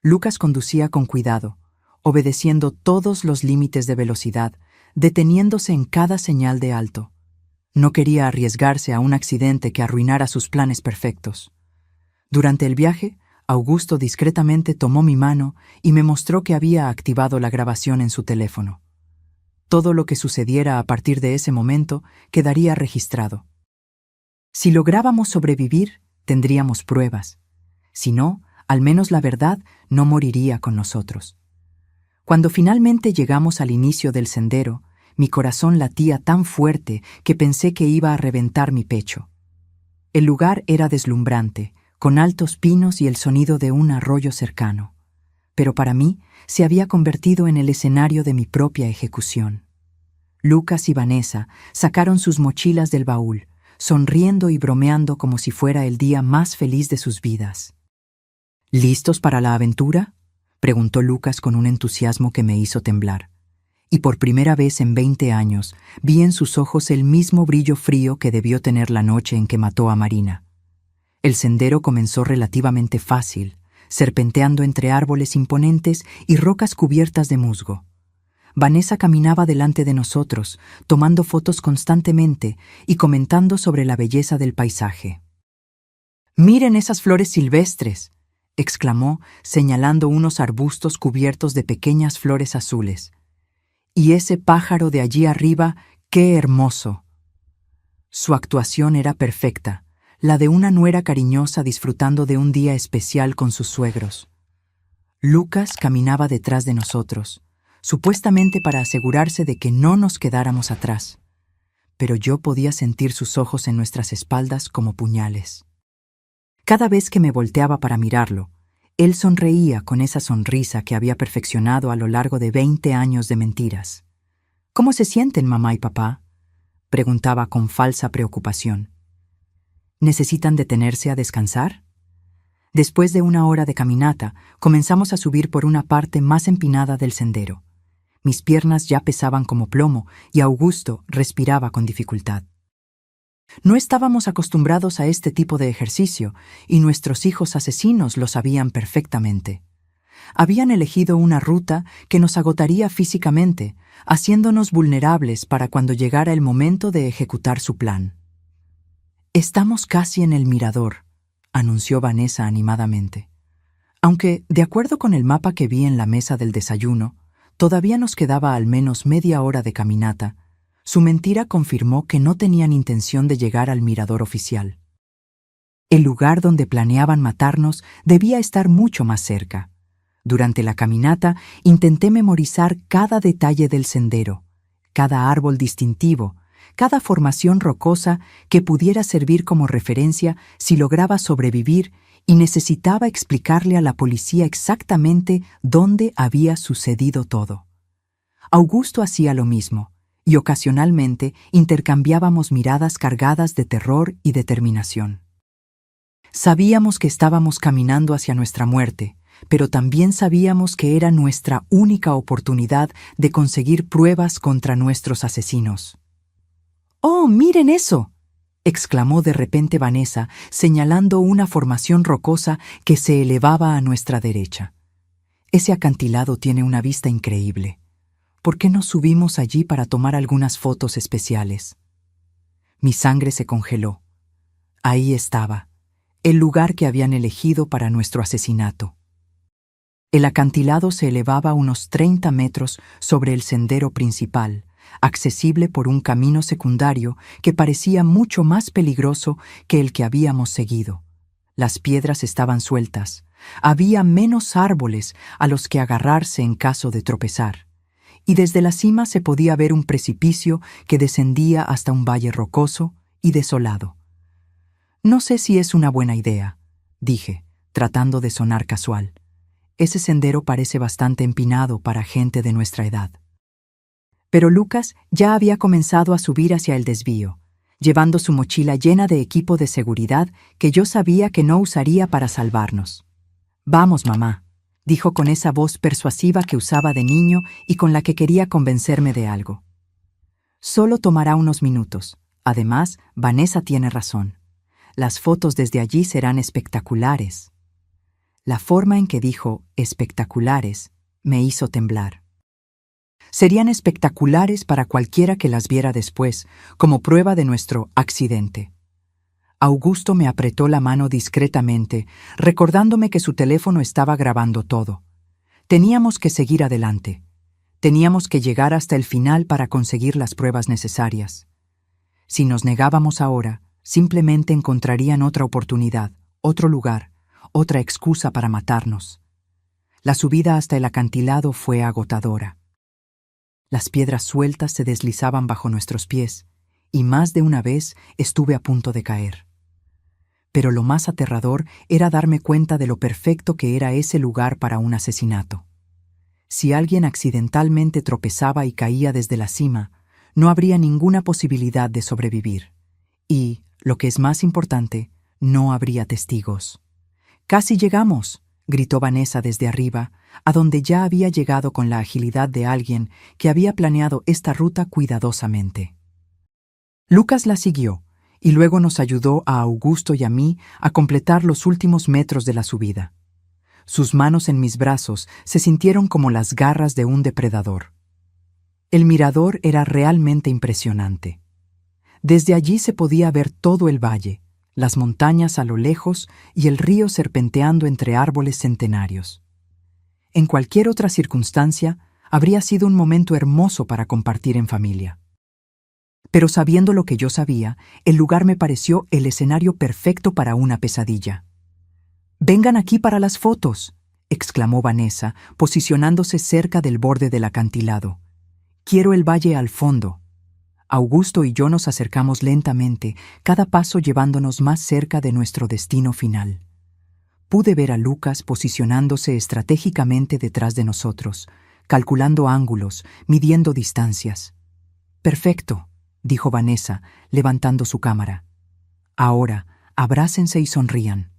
Lucas conducía con cuidado, obedeciendo todos los límites de velocidad, deteniéndose en cada señal de alto. No quería arriesgarse a un accidente que arruinara sus planes perfectos. Durante el viaje, Augusto discretamente tomó mi mano y me mostró que había activado la grabación en su teléfono. Todo lo que sucediera a partir de ese momento quedaría registrado. Si lográbamos sobrevivir, tendríamos pruebas. Si no, al menos la verdad no moriría con nosotros. Cuando finalmente llegamos al inicio del sendero, mi corazón latía tan fuerte que pensé que iba a reventar mi pecho. El lugar era deslumbrante, con altos pinos y el sonido de un arroyo cercano. Pero para mí se había convertido en el escenario de mi propia ejecución. Lucas y Vanessa sacaron sus mochilas del baúl, sonriendo y bromeando como si fuera el día más feliz de sus vidas. «¿Listos para la aventura?», preguntó Lucas con un entusiasmo que me hizo temblar. Y por primera vez en 20 años vi en sus ojos el mismo brillo frío que debió tener la noche en que mató a Marina. El sendero comenzó relativamente fácil, serpenteando entre árboles imponentes y rocas cubiertas de musgo. Vanessa caminaba delante de nosotros, tomando fotos constantemente y comentando sobre la belleza del paisaje. «¡Miren esas flores silvestres!», exclamó, señalando unos arbustos cubiertos de pequeñas flores azules. «Y ese pájaro de allí arriba, ¡qué hermoso!». Su actuación era perfecta, la de una nuera cariñosa disfrutando de un día especial con sus suegros. Lucas caminaba detrás de nosotros, supuestamente para asegurarse de que no nos quedáramos atrás, pero yo podía sentir sus ojos en nuestras espaldas como puñales. Cada vez que me volteaba para mirarlo, él sonreía con esa sonrisa que había perfeccionado a lo largo de 20 años de mentiras. «¿Cómo se sienten, mamá y papá?», preguntaba con falsa preocupación. «¿Necesitan detenerse a descansar?». Después de 1 hora de caminata, comenzamos a subir por una parte más empinada del sendero. Mis piernas ya pesaban como plomo y Augusto respiraba con dificultad. No estábamos acostumbrados a este tipo de ejercicio y nuestros hijos asesinos lo sabían perfectamente. Habían elegido una ruta que nos agotaría físicamente, haciéndonos vulnerables para cuando llegara el momento de ejecutar su plan. «Estamos casi en el mirador», anunció Vanessa animadamente. Aunque, de acuerdo con el mapa que vi en la mesa del desayuno, todavía nos quedaba al menos media hora de caminata, Su mentira confirmó que no tenían intención de llegar al mirador oficial. El lugar donde planeaban matarnos debía estar mucho más cerca. Durante la caminata intenté memorizar cada detalle del sendero, cada árbol distintivo, cada formación rocosa que pudiera servir como referencia si lograba sobrevivir y necesitaba explicarle a la policía exactamente dónde había sucedido todo. Augusto hacía lo mismo, y ocasionalmente intercambiábamos miradas cargadas de terror y determinación. Sabíamos que estábamos caminando hacia nuestra muerte, pero también sabíamos que era nuestra única oportunidad de conseguir pruebas contra nuestros asesinos. ¡Oh, miren eso!, exclamó de repente Vanessa, señalando una formación rocosa que se elevaba a nuestra derecha. Ese acantilado tiene una vista increíble. ¿Por qué no subimos allí para tomar algunas fotos especiales? Mi sangre se congeló. Ahí estaba, el lugar que habían elegido para nuestro asesinato. El acantilado se elevaba unos 30 metros sobre el sendero principal, accesible por un camino secundario que parecía mucho más peligroso que el que habíamos seguido. Las piedras estaban sueltas, había menos árboles a los que agarrarse en caso de tropezar, y desde la cima se podía ver un precipicio que descendía hasta un valle rocoso y desolado. No sé si es una buena idea, dije, tratando de sonar casual. Ese sendero parece bastante empinado para gente de nuestra edad. Pero Lucas ya había comenzado a subir hacia el desvío, llevando su mochila llena de equipo de seguridad que yo sabía que no usaría para salvarnos. «Vamos, mamá», dijo con esa voz persuasiva que usaba de niño y con la que quería convencerme de algo. Solo tomará unos minutos. Además, Vanessa tiene razón. Las fotos desde allí serán espectaculares. La forma en que dijo espectaculares me hizo temblar. Serían espectaculares para cualquiera que las viera después, como prueba de nuestro accidente. Augusto me apretó la mano discretamente, recordándome que su teléfono estaba grabando todo. Teníamos que seguir adelante. Teníamos que llegar hasta el final para conseguir las pruebas necesarias. Si nos negábamos ahora, simplemente encontrarían otra oportunidad, otro lugar, otra excusa para matarnos. La subida hasta el acantilado fue agotadora. Las piedras sueltas se deslizaban bajo nuestros pies, y más de una vez estuve a punto de caer. Pero lo más aterrador era darme cuenta de lo perfecto que era ese lugar para un asesinato. Si alguien accidentalmente tropezaba y caía desde la cima, no habría ninguna posibilidad de sobrevivir. Y, lo que es más importante, no habría testigos. «¡Casi llegamos!», gritó Vanessa desde arriba, a donde ya había llegado con la agilidad de alguien que había planeado esta ruta cuidadosamente. Lucas la siguió, y luego nos ayudó a Augusto y a mí a completar los últimos metros de la subida. Sus manos en mis brazos se sintieron como las garras de un depredador. El mirador era realmente impresionante. Desde allí se podía ver todo el valle, las montañas a lo lejos y el río serpenteando entre árboles centenarios. En cualquier otra circunstancia, habría sido un momento hermoso para compartir en familia. Pero sabiendo lo que yo sabía, el lugar me pareció el escenario perfecto para una pesadilla. «¡Vengan aquí para las fotos!», exclamó Vanessa, posicionándose cerca del borde del acantilado. «Quiero el valle al fondo». Augusto y yo nos acercamos lentamente, cada paso llevándonos más cerca de nuestro destino final. Pude ver a Lucas posicionándose estratégicamente detrás de nosotros, calculando ángulos, midiendo distancias. «Perfecto», dijo Vanessa, levantando su cámara. «Ahora, abrácense y sonrían».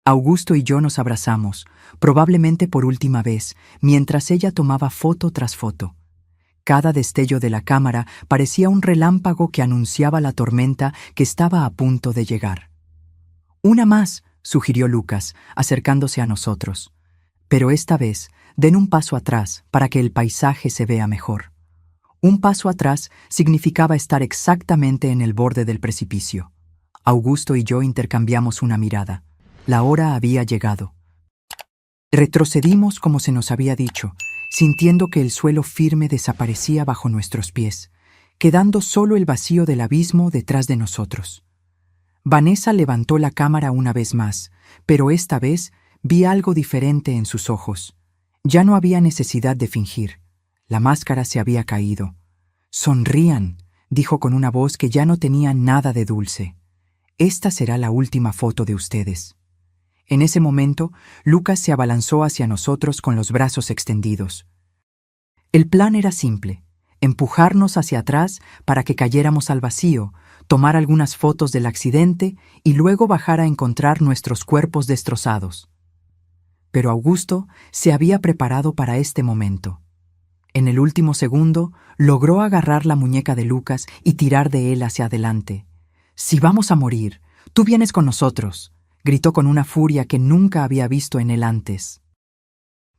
Augusto y yo nos abrazamos, probablemente por última vez, mientras ella tomaba foto tras foto. Cada destello de la cámara parecía un relámpago que anunciaba la tormenta que estaba a punto de llegar. «Una más», sugirió Lucas, acercándose a nosotros. «Pero esta vez, den un paso atrás para que el paisaje se vea mejor». Un paso atrás significaba estar exactamente en el borde del precipicio. Augusto y yo intercambiamos una mirada. La hora había llegado. Retrocedimos como se nos había dicho, sintiendo que el suelo firme desaparecía bajo nuestros pies, quedando solo el vacío del abismo detrás de nosotros. Vanessa levantó la cámara una vez más, pero esta vez vi algo diferente en sus ojos. Ya no había necesidad de fingir. La máscara se había caído. «Sonrían», dijo con una voz que ya no tenía nada de dulce. «Esta será la última foto de ustedes». En ese momento, Lucas se abalanzó hacia nosotros con los brazos extendidos. El plan era simple: empujarnos hacia atrás para que cayéramos al vacío, tomar algunas fotos del accidente y luego bajar a encontrar nuestros cuerpos destrozados. Pero Augusto se había preparado para este momento. En el último segundo, logró agarrar la muñeca de Lucas y tirar de él hacia adelante. «Si vamos a morir, tú vienes con nosotros», gritó con una furia que nunca había visto en él antes.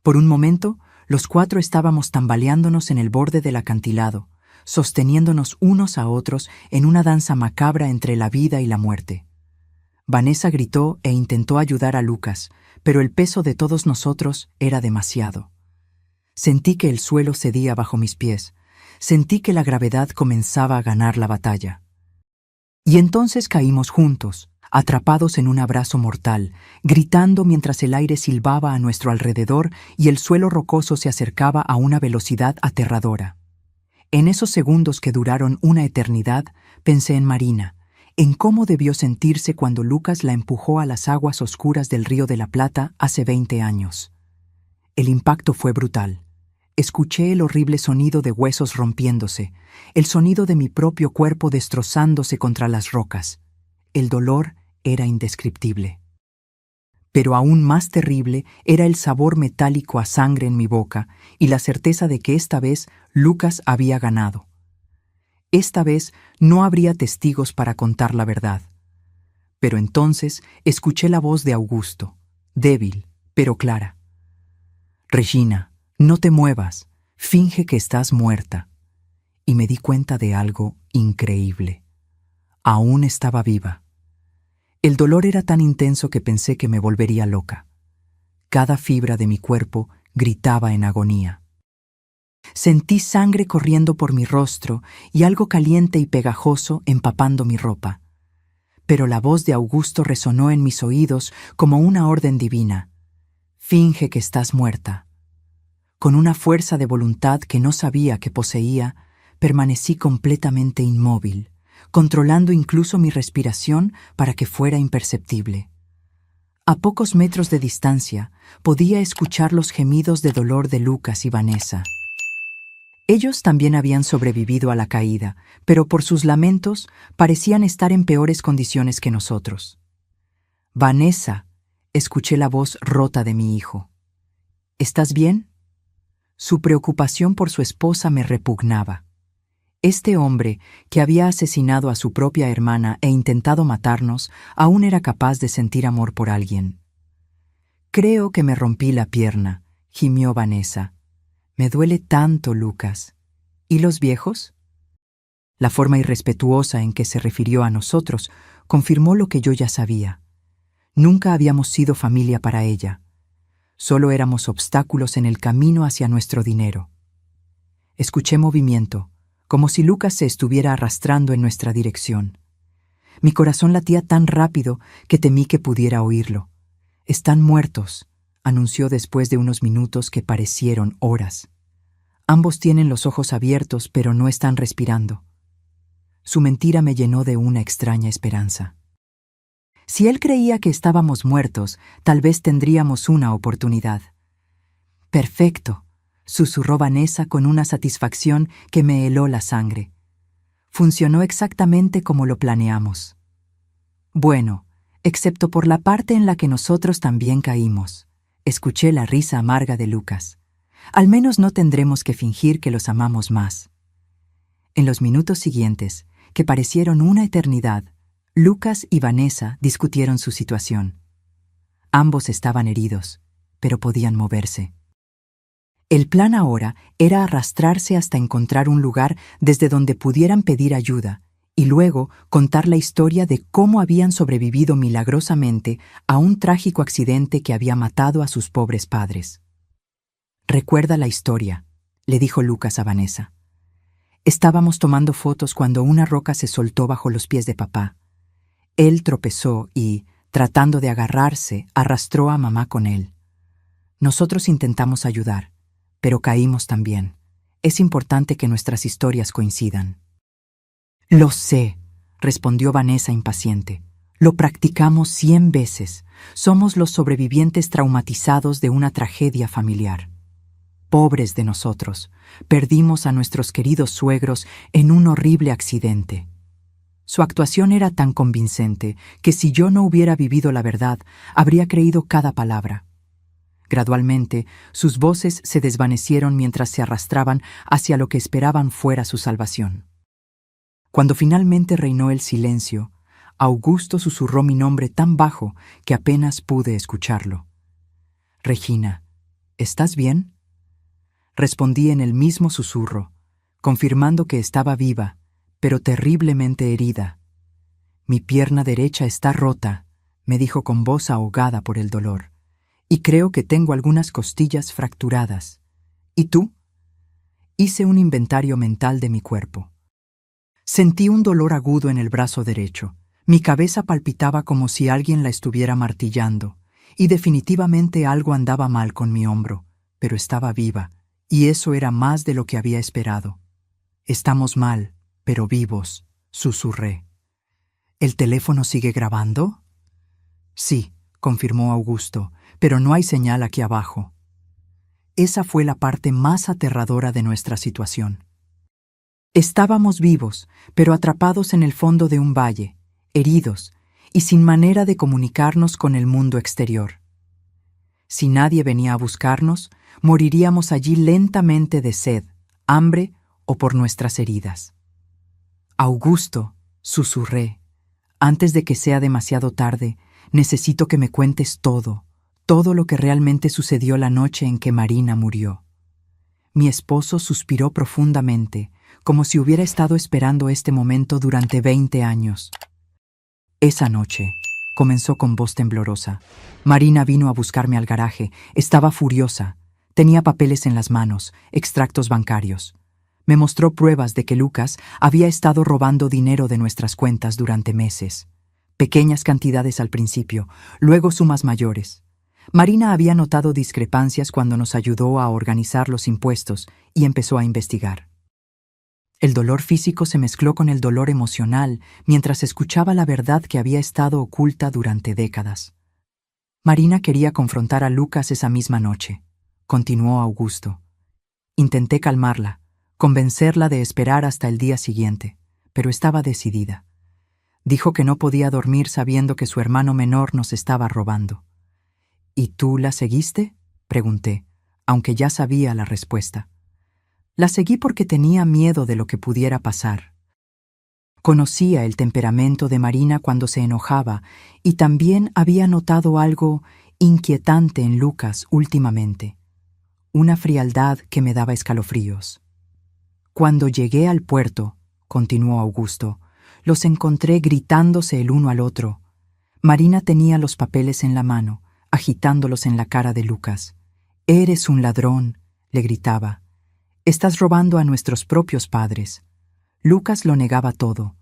Por un momento, los cuatro estábamos tambaleándonos en el borde del acantilado, sosteniéndonos unos a otros en una danza macabra entre la vida y la muerte. Vanessa gritó e intentó ayudar a Lucas, pero el peso de todos nosotros era demasiado. Sentí que el suelo cedía bajo mis pies, sentí que la gravedad comenzaba a ganar la batalla. Y entonces caímos juntos, atrapados en un abrazo mortal, gritando mientras el aire silbaba a nuestro alrededor y el suelo rocoso se acercaba a una velocidad aterradora. En esos segundos que duraron una eternidad, pensé en Marina, en cómo debió sentirse cuando Lucas la empujó a las aguas oscuras del Río de la Plata hace 20 años. El impacto fue brutal. Escuché el horrible sonido de huesos rompiéndose, el sonido de mi propio cuerpo destrozándose contra las rocas. El dolor era indescriptible. Pero aún más terrible era el sabor metálico a sangre en mi boca y la certeza de que esta vez Lucas había ganado. Esta vez no habría testigos para contar la verdad. Pero entonces escuché la voz de Augusto, débil, pero clara. «Regina, no te muevas, finge que estás muerta». Y me di cuenta de algo increíble. Aún estaba viva. El dolor era tan intenso que pensé que me volvería loca. Cada fibra de mi cuerpo gritaba en agonía. Sentí sangre corriendo por mi rostro y algo caliente y pegajoso empapando mi ropa. Pero la voz de Augusto resonó en mis oídos como una orden divina. «Finge que estás muerta». Con una fuerza de voluntad que no sabía que poseía, permanecí completamente inmóvil, controlando incluso mi respiración para que fuera imperceptible. A pocos metros de distancia, podía escuchar los gemidos de dolor de Lucas y Vanessa. Ellos también habían sobrevivido a la caída, pero por sus lamentos parecían estar en peores condiciones que nosotros. «Vanessa», escuché la voz rota de mi hijo. «¿Estás bien?». Su preocupación por su esposa me repugnaba. Este hombre, que había asesinado a su propia hermana e intentado matarnos, aún era capaz de sentir amor por alguien. «Creo que me rompí la pierna», gimió Vanessa. «Me duele tanto, Lucas». «¿Y los viejos?». La forma irrespetuosa en que se refirió a nosotros confirmó lo que yo ya sabía. Nunca habíamos sido familia para ella. Solo éramos obstáculos en el camino hacia nuestro dinero. Escuché movimiento, como si Lucas se estuviera arrastrando en nuestra dirección. Mi corazón latía tan rápido que temí que pudiera oírlo. «Están muertos», anunció después de unos minutos que parecieron horas. «Ambos tienen los ojos abiertos, pero no están respirando». Su mentira me llenó de una extraña esperanza. Si él creía que estábamos muertos, tal vez tendríamos una oportunidad. «Perfecto», susurró Vanessa con una satisfacción que me heló la sangre. «Funcionó exactamente como lo planeamos». «Bueno, excepto por la parte en la que nosotros también caímos», escuché la risa amarga de Lucas. «Al menos no tendremos que fingir que los amamos más». En los minutos siguientes, que parecieron una eternidad, Lucas y Vanessa discutieron su situación. Ambos estaban heridos, pero podían moverse. El plan ahora era arrastrarse hasta encontrar un lugar desde donde pudieran pedir ayuda y luego contar la historia de cómo habían sobrevivido milagrosamente a un trágico accidente que había matado a sus pobres padres. «Recuerda la historia», le dijo Lucas a Vanessa. Estábamos tomando fotos cuando una roca se soltó bajo los pies de papá. Él tropezó y, tratando de agarrarse, arrastró a mamá con él. Nosotros intentamos ayudar, pero caímos también. Es importante que nuestras historias coincidan. Lo sé, respondió Vanessa impaciente. Lo practicamos 100 veces. Somos los sobrevivientes traumatizados de una tragedia familiar. Pobres de nosotros, perdimos a nuestros queridos suegros en un horrible accidente. Su actuación era tan convincente que si yo no hubiera vivido la verdad, habría creído cada palabra. Gradualmente, sus voces se desvanecieron mientras se arrastraban hacia lo que esperaban fuera su salvación. Cuando finalmente reinó el silencio, Augusto susurró mi nombre tan bajo que apenas pude escucharlo. «Regina, ¿estás bien?». Respondí en el mismo susurro, confirmando que estaba viva, pero terriblemente herida. «Mi pierna derecha está rota», me dijo con voz ahogada por el dolor, «y creo que tengo algunas costillas fracturadas. ¿Y tú?». Hice un inventario mental de mi cuerpo. Sentí un dolor agudo en el brazo derecho. Mi cabeza palpitaba como si alguien la estuviera martillando, y definitivamente algo andaba mal con mi hombro, pero estaba viva, y eso era más de lo que había esperado. «Estamos mal, pero vivos», susurré. «¿El teléfono sigue grabando?». «Sí», confirmó Augusto, «pero no hay señal aquí abajo». Esa fue la parte más aterradora de nuestra situación. Estábamos vivos, pero atrapados en el fondo de un valle, heridos y sin manera de comunicarnos con el mundo exterior. Si nadie venía a buscarnos, moriríamos allí lentamente de sed, hambre o por nuestras heridas. «Augusto», susurré, «antes de que sea demasiado tarde, necesito que me cuentes todo lo que realmente sucedió la noche en que Marina murió». Mi esposo suspiró profundamente, como si hubiera estado esperando este momento durante 20 años. «Esa noche», comenzó con voz temblorosa, «Marina vino a buscarme al garaje. Estaba furiosa. Tenía papeles en las manos, extractos bancarios. Me mostró pruebas de que Lucas había estado robando dinero de nuestras cuentas durante meses. Pequeñas cantidades al principio, luego sumas mayores. Marina había notado discrepancias cuando nos ayudó a organizar los impuestos y empezó a investigar. El dolor físico se mezcló con el dolor emocional mientras escuchaba la verdad que había estado oculta durante décadas. Marina quería confrontar a Lucas esa misma noche, continuó Augusto. Intenté calmarla, convencerla de esperar hasta el día siguiente, pero estaba decidida. Dijo que no podía dormir sabiendo que su hermano menor nos estaba robando. «¿Y tú la seguiste?», pregunté, aunque ya sabía la respuesta. La seguí porque tenía miedo de lo que pudiera pasar. Conocía el temperamento de Marina cuando se enojaba y también había notado algo inquietante en Lucas últimamente, una frialdad que me daba escalofríos. «Cuando llegué al puerto», continuó Augusto, «los encontré gritándose el uno al otro. Marina tenía los papeles en la mano, agitándolos en la cara de Lucas. «Eres un ladrón», le gritaba. «Estás robando a nuestros propios padres». Lucas lo negaba todo.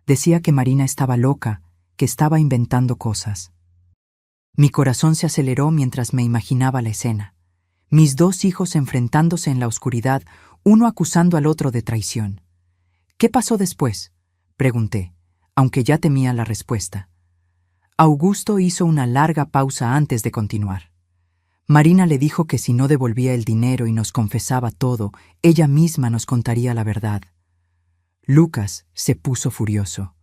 Decía que Marina estaba loca, que estaba inventando cosas. Mi corazón se aceleró mientras me imaginaba la escena. Mis 2 hijos enfrentándose en la oscuridad, uno acusando al otro de traición. «¿Qué pasó después?», pregunté, aunque ya temía la respuesta. Augusto hizo una larga pausa antes de continuar. Marina le dijo que si no devolvía el dinero y nos confesaba todo, ella misma nos contaría la verdad. Lucas se puso furioso.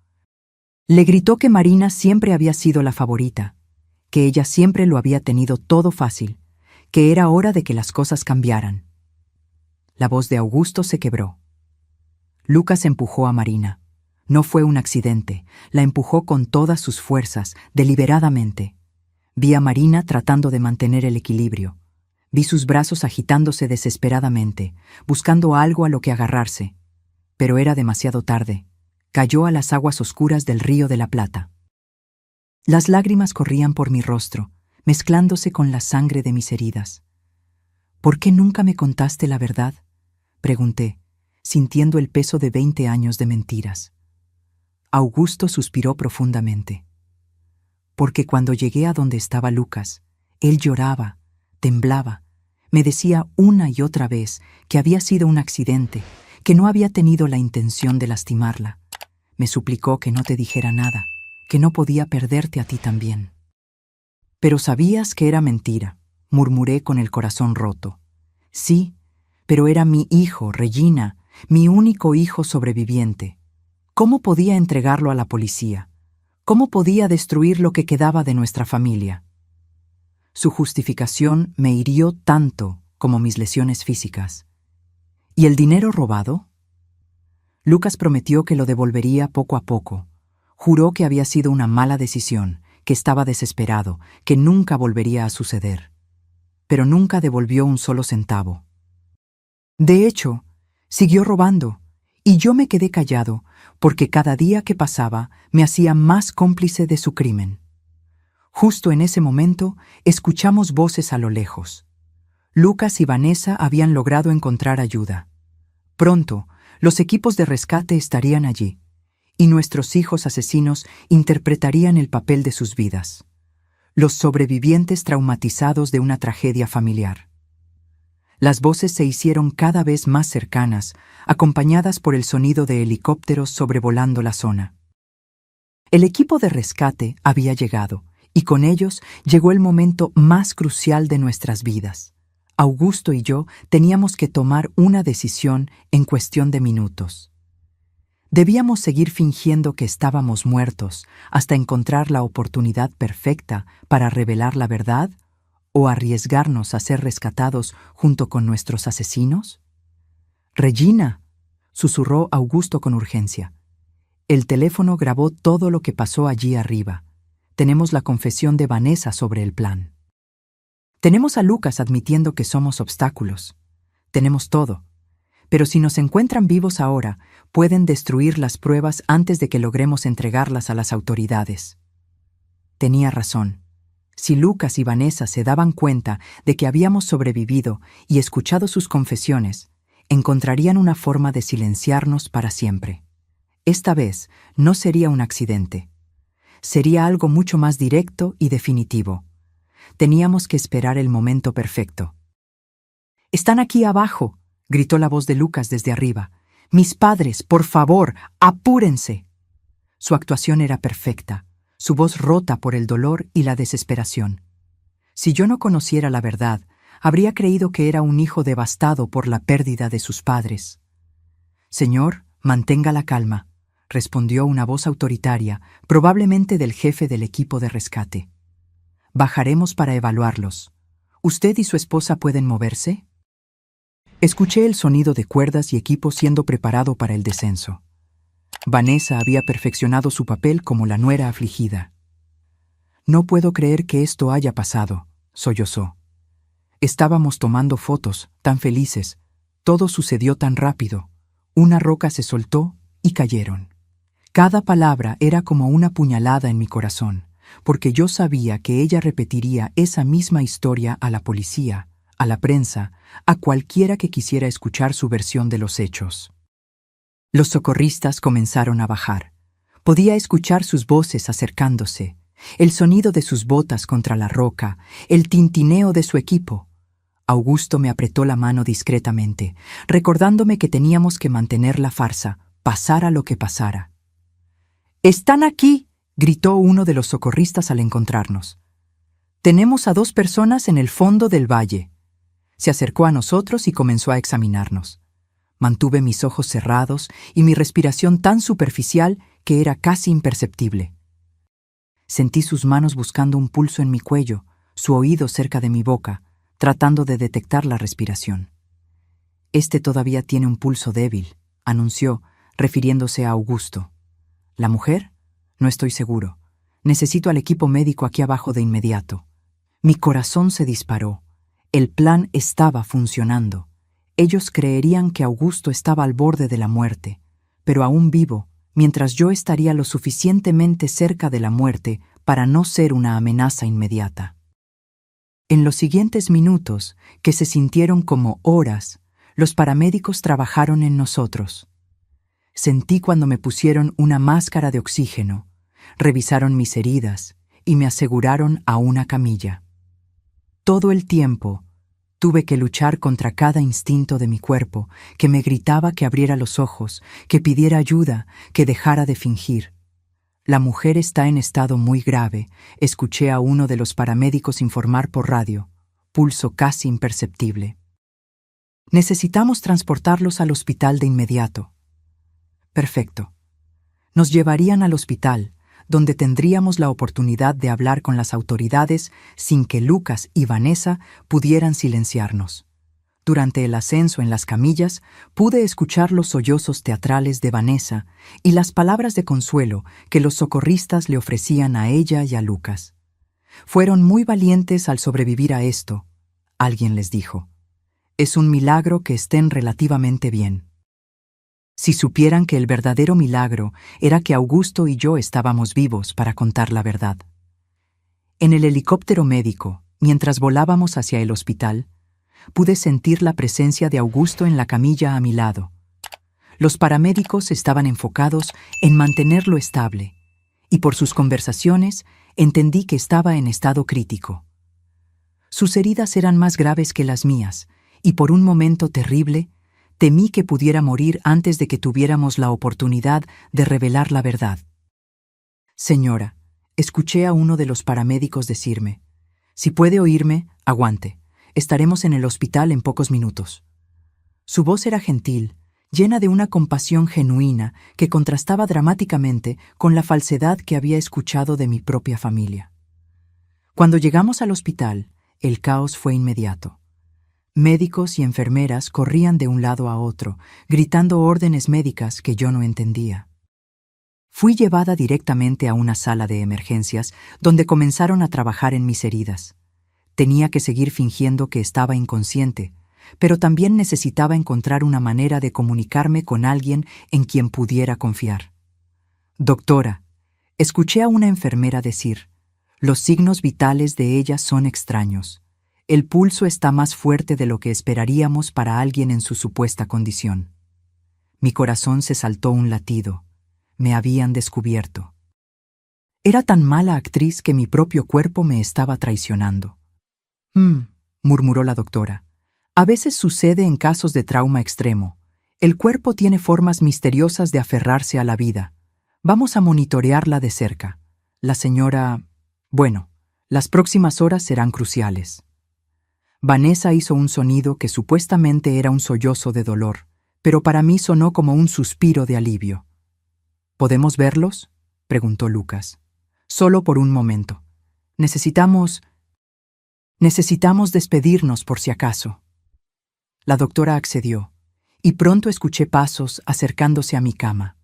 Le gritó que Marina siempre había sido la favorita, que ella siempre lo había tenido todo fácil, que era hora de que las cosas cambiaran. La voz de Augusto se quebró. Lucas empujó a Marina. No fue un accidente, la empujó con todas sus fuerzas, deliberadamente. Vi a Marina tratando de mantener el equilibrio. Vi sus brazos agitándose desesperadamente, buscando algo a lo que agarrarse. Pero era demasiado tarde. Cayó a las aguas oscuras del Río de la Plata. Las lágrimas corrían por mi rostro, mezclándose con la sangre de mis heridas. «¿Por qué nunca me contaste la verdad?», pregunté, sintiendo el peso de 20 años de mentiras. Augusto suspiró profundamente. Porque cuando llegué a donde estaba Lucas, él lloraba, temblaba, me decía una y otra vez que había sido un accidente, que no había tenido la intención de lastimarla. Me suplicó que no te dijera nada, que no podía perderte a ti también. Pero sabías que era mentira, murmuré con el corazón roto. Sí, pero era mi hijo, Regina, mi único hijo sobreviviente. ¿Cómo podía entregarlo a la policía? ¿Cómo podía destruir lo que quedaba de nuestra familia? Su justificación me hirió tanto como mis lesiones físicas. ¿Y el dinero robado? Lucas prometió que lo devolvería poco a poco. Juró que había sido una mala decisión, que estaba desesperado, que nunca volvería a suceder. Pero nunca devolvió un solo centavo. De hecho, siguió robando, y yo me quedé callado, porque cada día que pasaba me hacía más cómplice de su crimen. Justo en ese momento, escuchamos voces a lo lejos. Lucas y Vanessa habían logrado encontrar ayuda. Pronto, los equipos de rescate estarían allí, y nuestros hijos asesinos interpretarían el papel de sus vidas. Los sobrevivientes traumatizados de una tragedia familiar. Las voces se hicieron cada vez más cercanas, acompañadas por el sonido de helicópteros sobrevolando la zona. El equipo de rescate había llegado, y con ellos llegó el momento más crucial de nuestras vidas. Augusto y yo teníamos que tomar una decisión en cuestión de minutos. Debíamos seguir fingiendo que estábamos muertos hasta encontrar la oportunidad perfecta para revelar la verdad o arriesgarnos a ser rescatados junto con nuestros asesinos. «Regina», susurró Augusto con urgencia. El teléfono grabó todo lo que pasó allí arriba. Tenemos la confesión de Vanessa sobre el plan. Tenemos a Lucas admitiendo que somos obstáculos. Tenemos todo. Pero si nos encuentran vivos ahora, pueden destruir las pruebas antes de que logremos entregarlas a las autoridades. Tenía razón. Si Lucas y Vanessa se daban cuenta de que habíamos sobrevivido y escuchado sus confesiones, encontrarían una forma de silenciarnos para siempre. Esta vez no sería un accidente. Sería algo mucho más directo y definitivo. Teníamos que esperar el momento perfecto. «Están aquí abajo», gritó la voz de Lucas desde arriba. «Mis padres, por favor, apúrense». Su actuación era perfecta, su voz rota por el dolor y la desesperación. Si yo no conociera la verdad, habría creído que era un hijo devastado por la pérdida de sus padres. «Señor, mantenga la calma», respondió una voz autoritaria, probablemente del jefe del equipo de rescate. «Bajaremos para evaluarlos. ¿Usted y su esposa pueden moverse?» Escuché el sonido de cuerdas y equipo siendo preparado para el descenso. Vanessa había perfeccionado su papel como la nuera afligida. «No puedo creer que esto haya pasado», sollozó. «Estábamos tomando fotos, tan felices. Todo sucedió tan rápido. Una roca se soltó y cayeron». Cada palabra era como una puñalada en mi corazón, porque yo sabía que ella repetiría esa misma historia a la policía, a la prensa, a cualquiera que quisiera escuchar su versión de los hechos. Los socorristas comenzaron a bajar. Podía escuchar sus voces acercándose, el sonido de sus botas contra la roca, el tintineo de su equipo. Augusto me apretó la mano discretamente, recordándome que teníamos que mantener la farsa, pasara lo que pasara. «¡Están aquí!», gritó uno de los socorristas al encontrarnos. «Tenemos a 2 personas en el fondo del valle». Se acercó a nosotros y comenzó a examinarnos. Mantuve mis ojos cerrados y mi respiración tan superficial que era casi imperceptible. Sentí sus manos buscando un pulso en mi cuello, su oído cerca de mi boca, tratando de detectar la respiración. «Este todavía tiene un pulso débil», anunció, refiriéndose a Augusto. «¿La mujer? No estoy seguro. Necesito al equipo médico aquí abajo de inmediato». Mi corazón se disparó. El plan estaba funcionando. Ellos creerían que Augusto estaba al borde de la muerte, pero aún vivo, mientras yo estaría lo suficientemente cerca de la muerte para no ser una amenaza inmediata. En los siguientes minutos, que se sintieron como horas, Los paramédicos trabajaron en nosotros. Sentí cuando me pusieron una máscara de oxígeno, revisaron mis heridas y me aseguraron a una camilla. Todo el tiempo tuve que luchar contra cada instinto de mi cuerpo que me gritaba que abriera los ojos, que pidiera ayuda, que dejara de fingir. La mujer está en estado muy grave, escuché a uno de los paramédicos informar por radio, pulso casi imperceptible. Necesitamos transportarlos al hospital de inmediato. Perfecto. Nos llevarían al hospital, donde tendríamos la oportunidad de hablar con las autoridades sin que Lucas y Vanessa pudieran silenciarnos. Durante el ascenso en las camillas, pude escuchar los sollozos teatrales de Vanessa y las palabras de consuelo que los socorristas le ofrecían a ella y a Lucas. Fueron muy valientes al sobrevivir a esto, alguien les dijo. Es un milagro que estén relativamente bien. Si supieran que el verdadero milagro era que Augusto y yo estábamos vivos para contar la verdad. En el helicóptero médico, mientras volábamos hacia el hospital, pude sentir la presencia de Augusto en la camilla a mi lado. Los paramédicos estaban enfocados en mantenerlo estable, y por sus conversaciones entendí que estaba en estado crítico. Sus heridas eran más graves que las mías, y por un momento terrible, temí que pudiera morir antes de que tuviéramos la oportunidad de revelar la verdad. Señora, escuché a uno de los paramédicos decirme, si puede oírme, aguante. Estaremos en el hospital en pocos minutos. Su voz era gentil, llena de una compasión genuina que contrastaba dramáticamente con la falsedad que había escuchado de mi propia familia. Cuando llegamos al hospital, el caos fue inmediato. Médicos y enfermeras corrían de un lado a otro, gritando órdenes médicas que yo no entendía. Fui llevada directamente a una sala de emergencias donde comenzaron a trabajar en mis heridas. Tenía que seguir fingiendo que estaba inconsciente, pero también necesitaba encontrar una manera de comunicarme con alguien en quien pudiera confiar. Doctora, escuché a una enfermera decir, los signos vitales de ella son extraños. El pulso está más fuerte de lo que esperaríamos para alguien en su supuesta condición. Mi corazón se saltó un latido. Me habían descubierto. Era tan mala actriz que mi propio cuerpo me estaba traicionando. Murmuró la doctora. A veces sucede en casos de trauma extremo. El cuerpo tiene formas misteriosas de aferrarse a la vida. Vamos a monitorearla de cerca. La señora... Bueno, las próximas horas serán cruciales. Vanessa hizo un sonido que supuestamente era un sollozo de dolor, pero para mí sonó como un suspiro de alivio. ¿Podemos verlos?, preguntó Lucas. Solo por un momento. Necesitamos despedirnos por si acaso. La doctora accedió, y pronto escuché pasos acercándose a mi cama.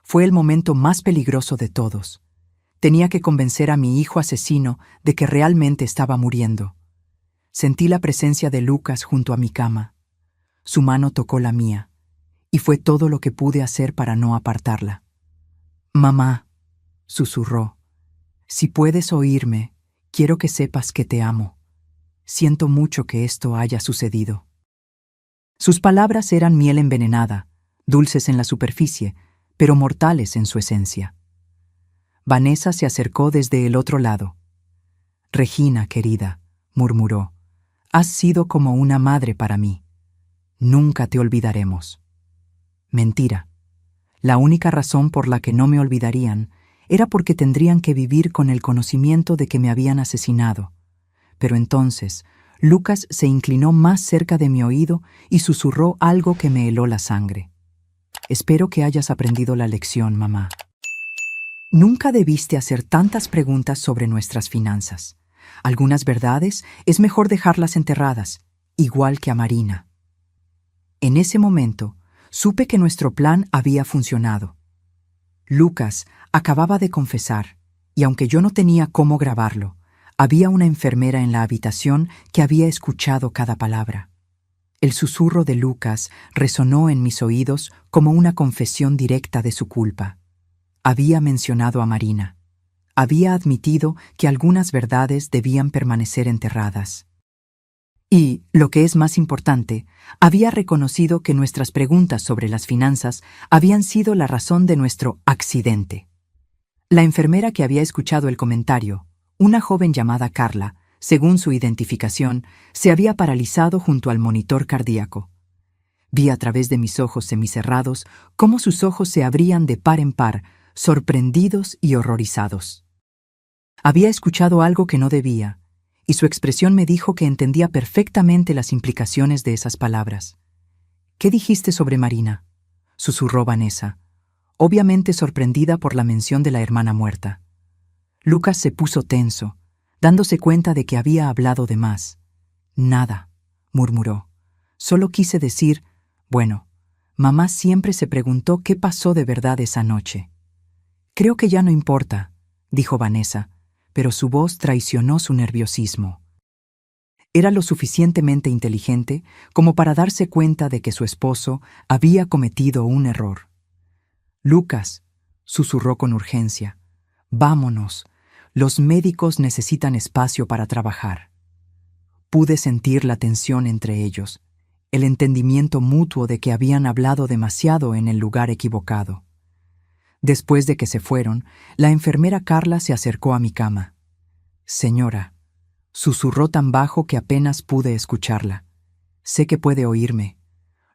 Fue el momento más peligroso de todos. Tenía que convencer a mi hijo asesino de que realmente estaba muriendo. Sentí la presencia de Lucas junto a mi cama. Su mano tocó la mía, y fue todo lo que pude hacer para no apartarla. Mamá, susurró, si puedes oírme, quiero que sepas que te amo. Siento mucho que esto haya sucedido. Sus palabras eran miel envenenada, dulces en la superficie, pero mortales en su esencia. Vanessa se acercó desde el otro lado. Regina, querida, murmuró, has sido como una madre para mí. Nunca te olvidaremos. Mentira. La única razón por la que no me olvidarían era porque tendrían que vivir con el conocimiento de que me habían asesinado. Pero entonces, Lucas se inclinó más cerca de mi oído y susurró algo que me heló la sangre. Espero que hayas aprendido la lección, mamá. Nunca debiste hacer tantas preguntas sobre nuestras finanzas. Algunas verdades es mejor dejarlas enterradas, igual que a Marina. En ese momento, supe que nuestro plan había funcionado. Lucas acababa de confesar, y aunque yo no tenía cómo grabarlo, había una enfermera en la habitación que había escuchado cada palabra. El susurro de Lucas resonó en mis oídos como una confesión directa de su culpa. Había mencionado a Marina. Había admitido que algunas verdades debían permanecer enterradas. Y, lo que es más importante, había reconocido que nuestras preguntas sobre las finanzas habían sido la razón de nuestro accidente. La enfermera que había escuchado el comentario, una joven llamada Carla, según su identificación, se había paralizado junto al monitor cardíaco. Vi a través de mis ojos semicerrados cómo sus ojos se abrían de par en par, sorprendidos y horrorizados. Había escuchado algo que no debía, y su expresión me dijo que entendía perfectamente las implicaciones de esas palabras. «¿Qué dijiste sobre Marina?», susurró Vanessa, obviamente sorprendida por la mención de la hermana muerta. Lucas se puso tenso, dándose cuenta de que había hablado de más. «Nada», murmuró. «Solo quise decir, bueno, mamá siempre se preguntó qué pasó de verdad esa noche». «Creo que ya no importa», dijo Vanessa, pero su voz traicionó su nerviosismo. Era lo suficientemente inteligente como para darse cuenta de que su esposo había cometido un error. «Lucas», susurró con urgencia, «vámonos. Los médicos necesitan espacio para trabajar». Pude sentir la tensión entre ellos, el entendimiento mutuo de que habían hablado demasiado en el lugar equivocado. Después de que se fueron, la enfermera Carla se acercó a mi cama. «Señora», susurró tan bajo que apenas pude escucharla. «Sé que puede oírme.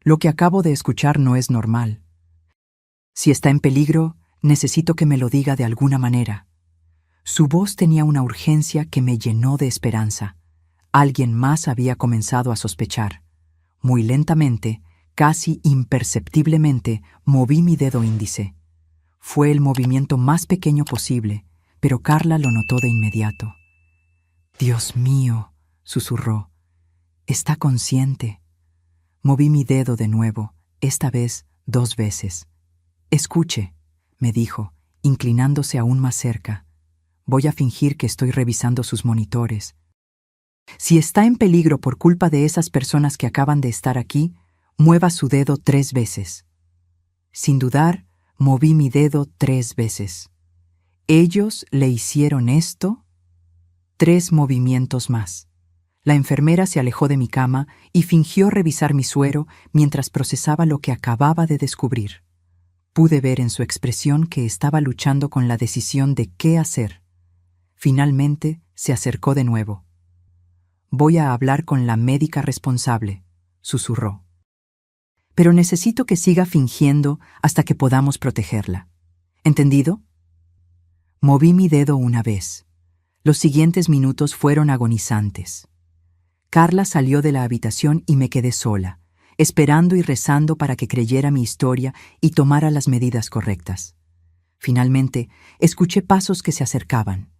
Lo que acabo de escuchar no es normal. Si está en peligro, necesito que me lo diga de alguna manera». Su voz tenía una urgencia que me llenó de esperanza. Alguien más había comenzado a sospechar. Muy lentamente, casi imperceptiblemente, moví mi dedo índice. Fue el movimiento más pequeño posible, pero Carla lo notó de inmediato. «Dios mío», susurró, «está consciente». Moví mi dedo de nuevo, esta vez 2 veces. «Escuche», me dijo, inclinándose aún más cerca. «Voy a fingir que estoy revisando sus monitores. Si está en peligro por culpa de esas personas que acaban de estar aquí, mueva su dedo 3 veces». Sin dudar, moví mi dedo 3 veces. «¿Ellos le hicieron esto?». 3 movimientos más. La enfermera se alejó de mi cama y fingió revisar mi suero mientras procesaba lo que acababa de descubrir. Pude ver en su expresión que estaba luchando con la decisión de qué hacer. Finalmente se acercó de nuevo. «Voy a hablar con la médica responsable», susurró. «Pero necesito que siga fingiendo hasta que podamos protegerla. ¿Entendido?». Moví mi dedo una vez. Los siguientes minutos fueron agonizantes. Carla salió de la habitación y me quedé sola, esperando y rezando para que creyera mi historia y tomara las medidas correctas. Finalmente, escuché pasos que se acercaban.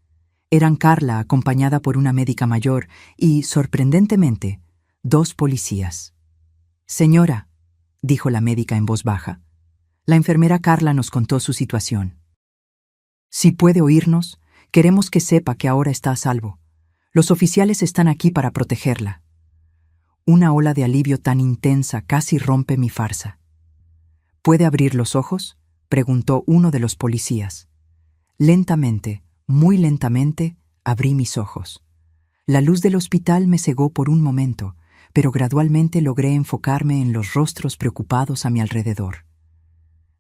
Eran Carla acompañada por una médica mayor y, sorprendentemente, 2 policías. «Señora», dijo la médica en voz baja. La enfermera Carla nos contó su situación. «Si puede oírnos, queremos que sepa que ahora está a salvo. Los oficiales están aquí para protegerla». Una ola de alivio tan intensa casi rompe mi farsa. «¿Puede abrir los ojos?», preguntó uno de los policías. Lentamente, muy lentamente, abrí mis ojos. La luz del hospital me cegó por un momento, pero gradualmente logré enfocarme en los rostros preocupados a mi alrededor.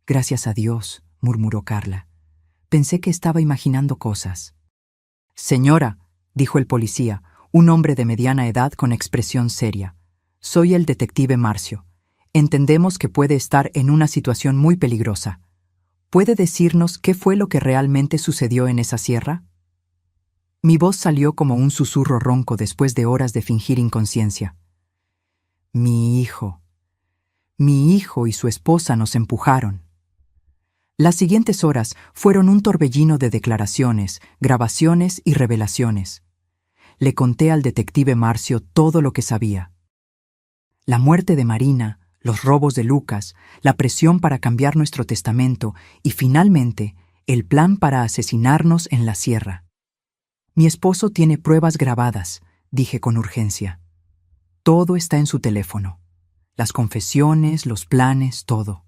«Gracias a Dios», murmuró Carla. «Pensé que estaba imaginando cosas». «Señora», dijo el policía, un hombre de mediana edad con expresión seria, «soy el detective Marcio. Entendemos que puede estar en una situación muy peligrosa. ¿Puede decirnos qué fue lo que realmente sucedió en esa sierra?». Mi voz salió como un susurro ronco después de horas de fingir inconsciencia. Mi hijo y su esposa nos empujaron». Las siguientes horas fueron un torbellino de declaraciones, grabaciones y revelaciones. Le conté al detective Marcio todo lo que sabía. La muerte de Marina, los robos de Lucas, la presión para cambiar nuestro testamento y, finalmente, el plan para asesinarnos en la sierra. «Mi esposo tiene pruebas grabadas», dije con urgencia. «Todo está en su teléfono. Las confesiones, los planes, todo».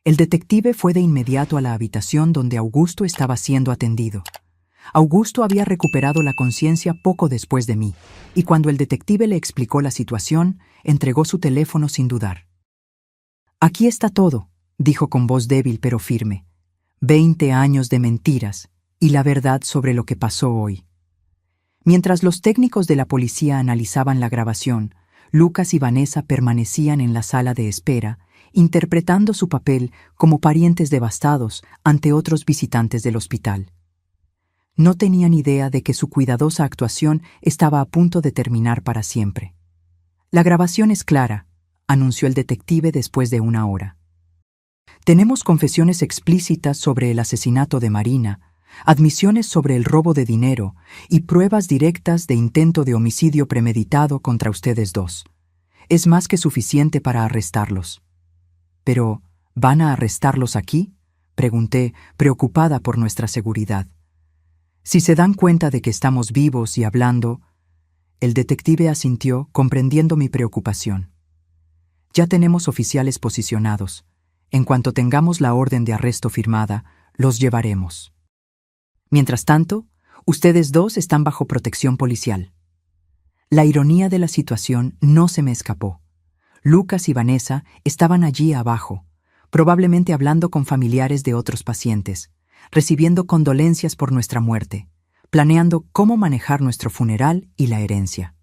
El detective fue de inmediato a la habitación donde Augusto estaba siendo atendido. Augusto había recuperado la conciencia poco después de mí, y cuando el detective le explicó la situación, entregó su teléfono sin dudar. «Aquí está todo», dijo con voz débil pero firme. 20 años de mentiras y la verdad sobre lo que pasó hoy. Mientras los técnicos de la policía analizaban la grabación, Lucas y Vanessa permanecían en la sala de espera, interpretando su papel como parientes devastados ante otros visitantes del hospital. No tenían idea de que su cuidadosa actuación estaba a punto de terminar para siempre. «La grabación es clara», anunció el detective después de una hora. «Tenemos confesiones explícitas sobre el asesinato de Marina, admisiones sobre el robo de dinero y pruebas directas de intento de homicidio premeditado contra ustedes dos. Es más que suficiente para arrestarlos». «¿Pero van a arrestarlos aquí?», pregunté, preocupada por nuestra seguridad. «Si se dan cuenta de que estamos vivos y hablando…». El detective asintió, comprendiendo mi preocupación. «Ya tenemos oficiales posicionados. En cuanto tengamos la orden de arresto firmada, los llevaremos. Mientras tanto, ustedes dos están bajo protección policial». La ironía de la situación no se me escapó. Lucas y Vanessa estaban allí abajo, probablemente hablando con familiares de otros pacientes, recibiendo condolencias por nuestra muerte, planeando cómo manejar nuestro funeral y la herencia.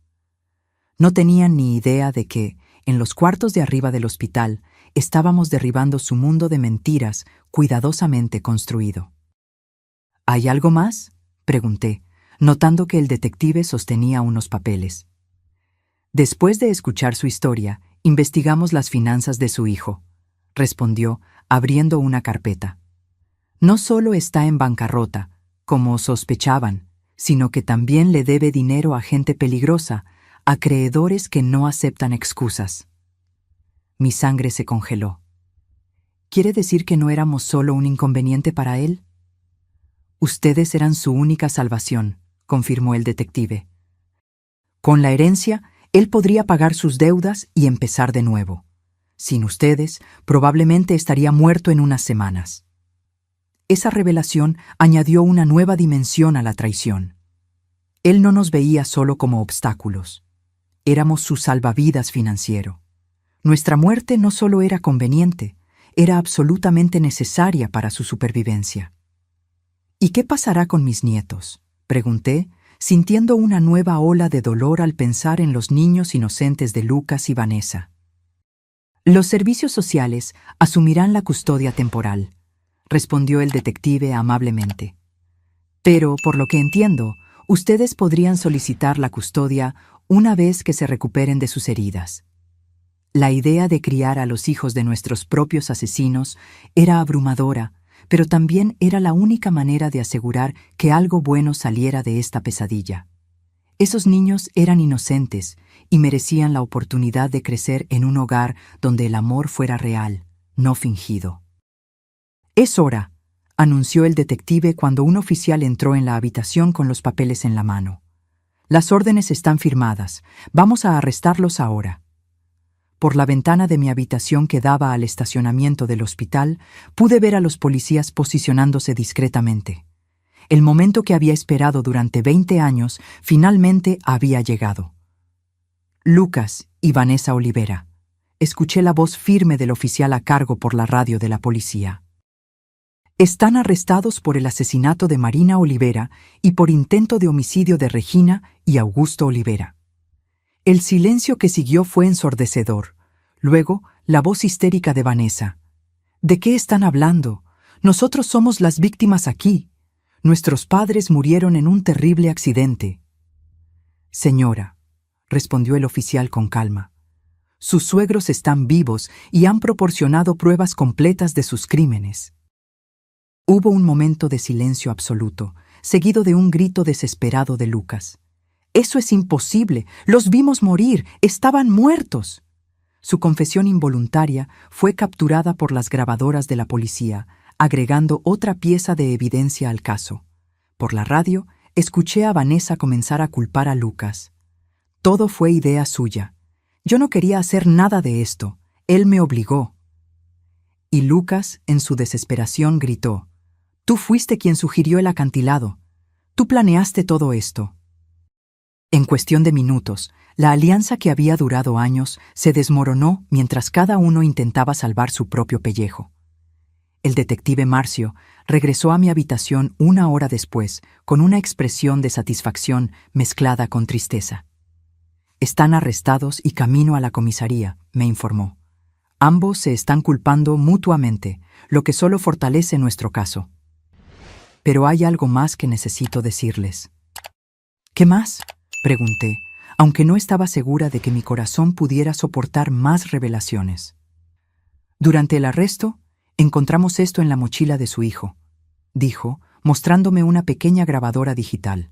No tenían ni idea de que, en los cuartos de arriba del hospital, estábamos derribando su mundo de mentiras cuidadosamente construido. «¿Hay algo más?», pregunté, notando que el detective sostenía unos papeles. «Después de escuchar su historia, investigamos las finanzas de su hijo», respondió, abriendo una carpeta. «No solo está en bancarrota, como sospechaban, sino que también le debe dinero a gente peligrosa, a acreedores que no aceptan excusas». Mi sangre se congeló. ¿Quiere decir que no éramos solo un inconveniente para él? «Ustedes eran su única salvación», confirmó el detective. «Con la herencia, él podría pagar sus deudas y empezar de nuevo. Sin ustedes, probablemente estaría muerto en unas semanas». Esa revelación añadió una nueva dimensión a la traición. Él no nos veía solo como obstáculos. Éramos su salvavidas financiero. Nuestra muerte no solo era conveniente, era absolutamente necesaria para su supervivencia. «¿Y qué pasará con mis nietos?», pregunté, sintiendo una nueva ola de dolor al pensar en los niños inocentes de Lucas y Vanessa. «Los servicios sociales asumirán la custodia temporal», respondió el detective amablemente. «Pero, por lo que entiendo, ustedes podrían solicitar la custodia una vez que se recuperen de sus heridas». La idea de criar a los hijos de nuestros propios asesinos era abrumadora, pero también era la única manera de asegurar que algo bueno saliera de esta pesadilla. Esos niños eran inocentes y merecían la oportunidad de crecer en un hogar donde el amor fuera real, no fingido. «Es hora», anunció el detective cuando un oficial entró en la habitación con los papeles en la mano. «Las órdenes están firmadas. Vamos a arrestarlos ahora». Por la ventana de mi habitación que daba al estacionamiento del hospital, pude ver a los policías posicionándose discretamente. El momento que había esperado durante 20 años finalmente había llegado. «Lucas y Vanessa Olivera», escuché la voz firme del oficial a cargo por la radio de la policía. «Están arrestados por el asesinato de Marina Olivera y por intento de homicidio de Regina y Augusto Olivera». El silencio que siguió fue ensordecedor. Luego, la voz histérica de Vanessa. «¿De qué están hablando? Nosotros somos las víctimas aquí. Nuestros padres murieron en un terrible accidente». «Señora», respondió el oficial con calma, «sus suegros están vivos y han proporcionado pruebas completas de sus crímenes». Hubo un momento de silencio absoluto, seguido de un grito desesperado de Lucas. «¡Eso es imposible! ¡Los vimos morir! ¡Estaban muertos!». Su confesión involuntaria fue capturada por las grabadoras de la policía, agregando otra pieza de evidencia al caso. Por la radio, escuché a Vanessa comenzar a culpar a Lucas. «Todo fue idea suya. Yo no quería hacer nada de esto. Él me obligó». Y Lucas, en su desesperación, gritó: «Tú fuiste quien sugirió el acantilado. Tú planeaste todo esto. En cuestión de minutos, la alianza que había durado años se desmoronó mientras cada uno intentaba salvar su propio pellejo. El detective Marcio regresó a mi habitación 1 hora después con una expresión de satisfacción mezclada con tristeza. Están arrestados y camino a la comisaría, me informó. Ambos se están culpando mutuamente, lo que solo fortalece nuestro caso. Pero hay algo más que necesito decirles. ¿Qué más?, pregunté, aunque no estaba segura de que mi corazón pudiera soportar más revelaciones. Durante el arresto, encontramos esto en la mochila de su hijo, dijo, mostrándome una pequeña grabadora digital.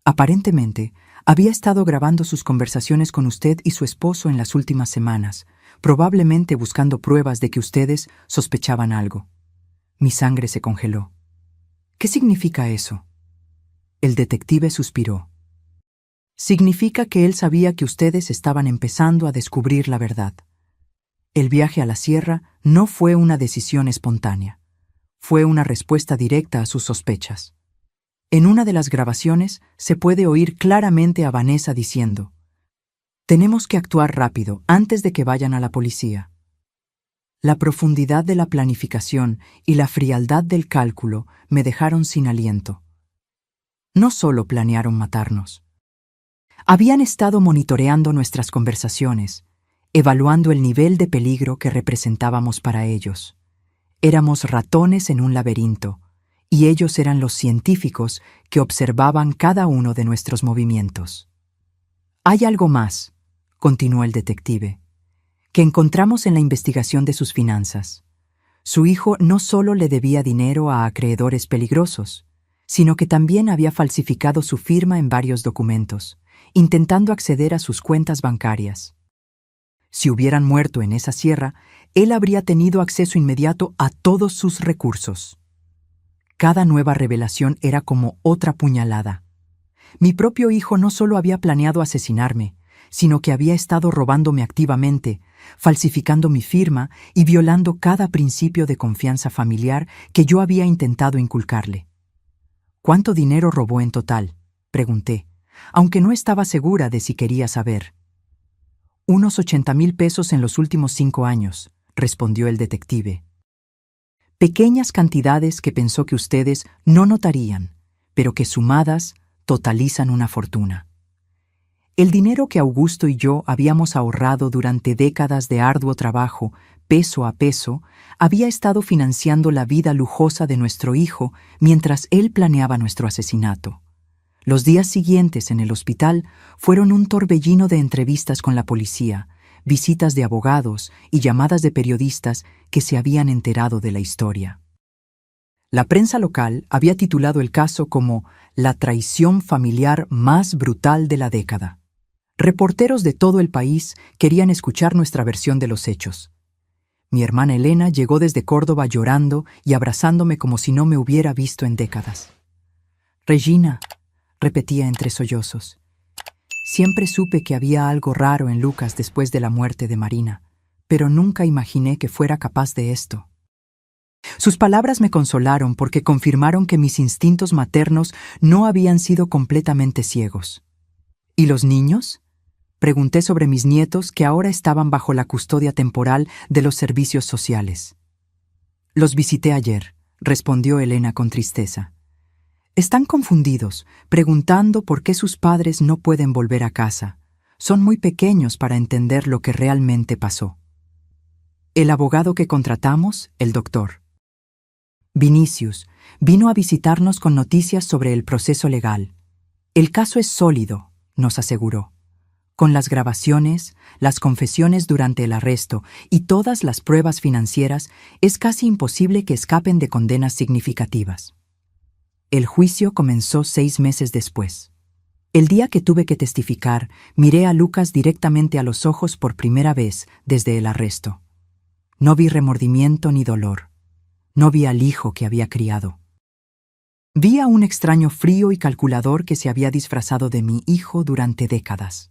Aparentemente, había estado grabando sus conversaciones con usted y su esposo en las últimas semanas, probablemente buscando pruebas de que ustedes sospechaban algo. Mi sangre se congeló. ¿Qué significa eso? El detective suspiró. Significa que él sabía que ustedes estaban empezando a descubrir la verdad. El viaje a la sierra no fue una decisión espontánea. Fue una respuesta directa a sus sospechas. En una de las grabaciones se puede oír claramente a Vanessa diciendo: «Tenemos que actuar rápido antes de que vayan a la policía». La profundidad de la planificación y la frialdad del cálculo me dejaron sin aliento. No solo planearon matarnos. Habían estado monitoreando nuestras conversaciones, evaluando el nivel de peligro que representábamos para ellos. Éramos ratones en un laberinto, y ellos eran los científicos que observaban cada uno de nuestros movimientos. «Hay algo más», continuó el detective, «que encontramos en la investigación de sus finanzas. Su hijo no solo le debía dinero a acreedores peligrosos, sino que también había falsificado su firma en varios documentos, intentando acceder a sus cuentas bancarias. Si hubieran muerto en esa sierra, él habría tenido acceso inmediato a todos sus recursos». Cada nueva revelación era como otra puñalada. Mi propio hijo no solo había planeado asesinarme, sino que había estado robándome activamente, falsificando mi firma y violando cada principio de confianza familiar que yo había intentado inculcarle. «¿Cuánto dinero robó en total?», pregunté, aunque no estaba segura de si quería saber. «Unos 80,000 pesos en los últimos 5 años», respondió el detective. Pequeñas cantidades que pensó que ustedes no notarían, pero que sumadas totalizan una fortuna. El dinero que Augusto y yo habíamos ahorrado durante décadas de arduo trabajo, peso a peso, había estado financiando la vida lujosa de nuestro hijo mientras él planeaba nuestro asesinato. Los días siguientes en el hospital fueron un torbellino de entrevistas con la policía, visitas de abogados y llamadas de periodistas que se habían enterado de la historia. La prensa local había titulado el caso como «La traición familiar más brutal de la década». Reporteros de todo el país querían escuchar nuestra versión de los hechos. Mi hermana Elena llegó desde Córdoba llorando y abrazándome como si no me hubiera visto en décadas. «Regina», repetía entre sollozos. Siempre supe que había algo raro en Lucas después de la muerte de Marina, pero nunca imaginé que fuera capaz de esto. Sus palabras me consolaron porque confirmaron que mis instintos maternos no habían sido completamente ciegos. ¿Y los niños?, pregunté sobre mis nietos que ahora estaban bajo la custodia temporal de los servicios sociales. «Los visité ayer», respondió Elena con tristeza. «Están confundidos, preguntando por qué sus padres no pueden volver a casa. Son muy pequeños para entender lo que realmente pasó». El abogado que contratamos, el doctor Vinicius, vino a visitarnos con noticias sobre el proceso legal. «El caso es sólido», nos aseguró. «Con las grabaciones, las confesiones durante el arresto y todas las pruebas financieras, es casi imposible que escapen de condenas significativas». El juicio comenzó 6 meses después. El día que tuve que testificar, miré a Lucas directamente a los ojos por primera vez desde el arresto. No vi remordimiento ni dolor. No vi al hijo que había criado. Vi a un extraño frío y calculador que se había disfrazado de mi hijo durante décadas.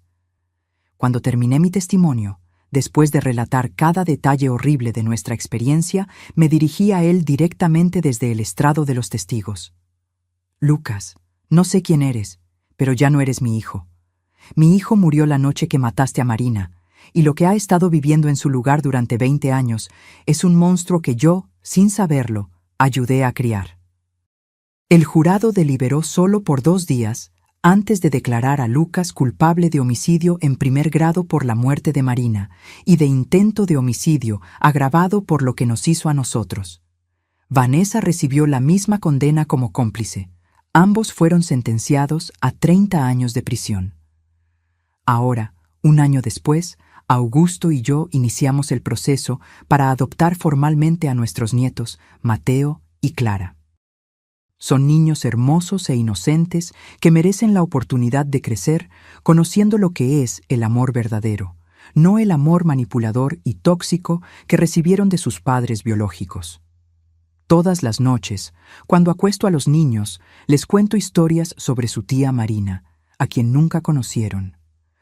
Cuando terminé mi testimonio, después de relatar cada detalle horrible de nuestra experiencia, me dirigí a él directamente desde el estrado de los testigos. «Lucas», No sé quién eres, pero ya no eres mi hijo. Mi hijo murió la noche que mataste a Marina, y lo que ha estado viviendo en su lugar durante 20 años es un monstruo que yo, sin saberlo, ayudé a criar. El jurado deliberó solo por 2 días antes de declarar a Lucas culpable de homicidio en primer grado por la muerte de Marina y de intento de homicidio agravado por lo que nos hizo a nosotros. Vanessa recibió la misma condena como cómplice. Ambos fueron sentenciados a 30 años de prisión. Ahora, 1 año después, Augusto y yo iniciamos el proceso para adoptar formalmente a nuestros nietos, Mateo y Clara. Son niños hermosos e inocentes que merecen la oportunidad de crecer conociendo lo que es el amor verdadero, no el amor manipulador y tóxico que recibieron de sus padres biológicos. Todas las noches, cuando acuesto a los niños, les cuento historias sobre su tía Marina, a quien nunca conocieron.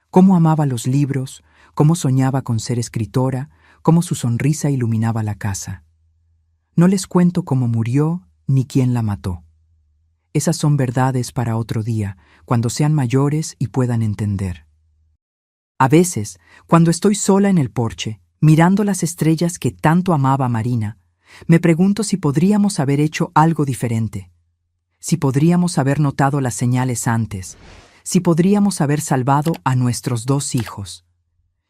Cómo amaba los libros, cómo soñaba con ser escritora, cómo su sonrisa iluminaba la casa. No les cuento cómo murió ni quién la mató. Esas son verdades para otro día, cuando sean mayores y puedan entender. A veces, cuando estoy sola en el porche, mirando las estrellas que tanto amaba Marina, me pregunto si podríamos haber hecho algo diferente, si podríamos haber notado las señales antes, si podríamos haber salvado a nuestros 2 hijos.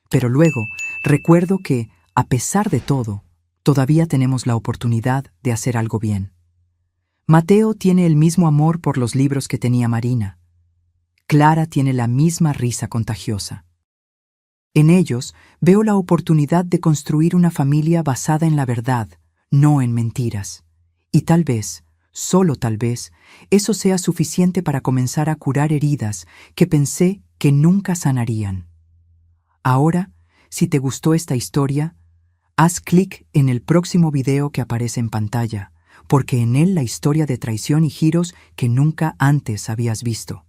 Pero luego recuerdo que, a pesar de todo, todavía tenemos la oportunidad de hacer algo bien. Mateo tiene el mismo amor por los libros que tenía Marina. Clara tiene la misma risa contagiosa. En ellos veo la oportunidad de construir una familia basada en la verdad, no en mentiras. Y tal vez, solo tal vez, eso sea suficiente para comenzar a curar heridas que pensé que nunca sanarían. Ahora, si te gustó esta historia, haz clic en el próximo video que aparece en pantalla, porque en él la historia de traición y giros que nunca antes habías visto.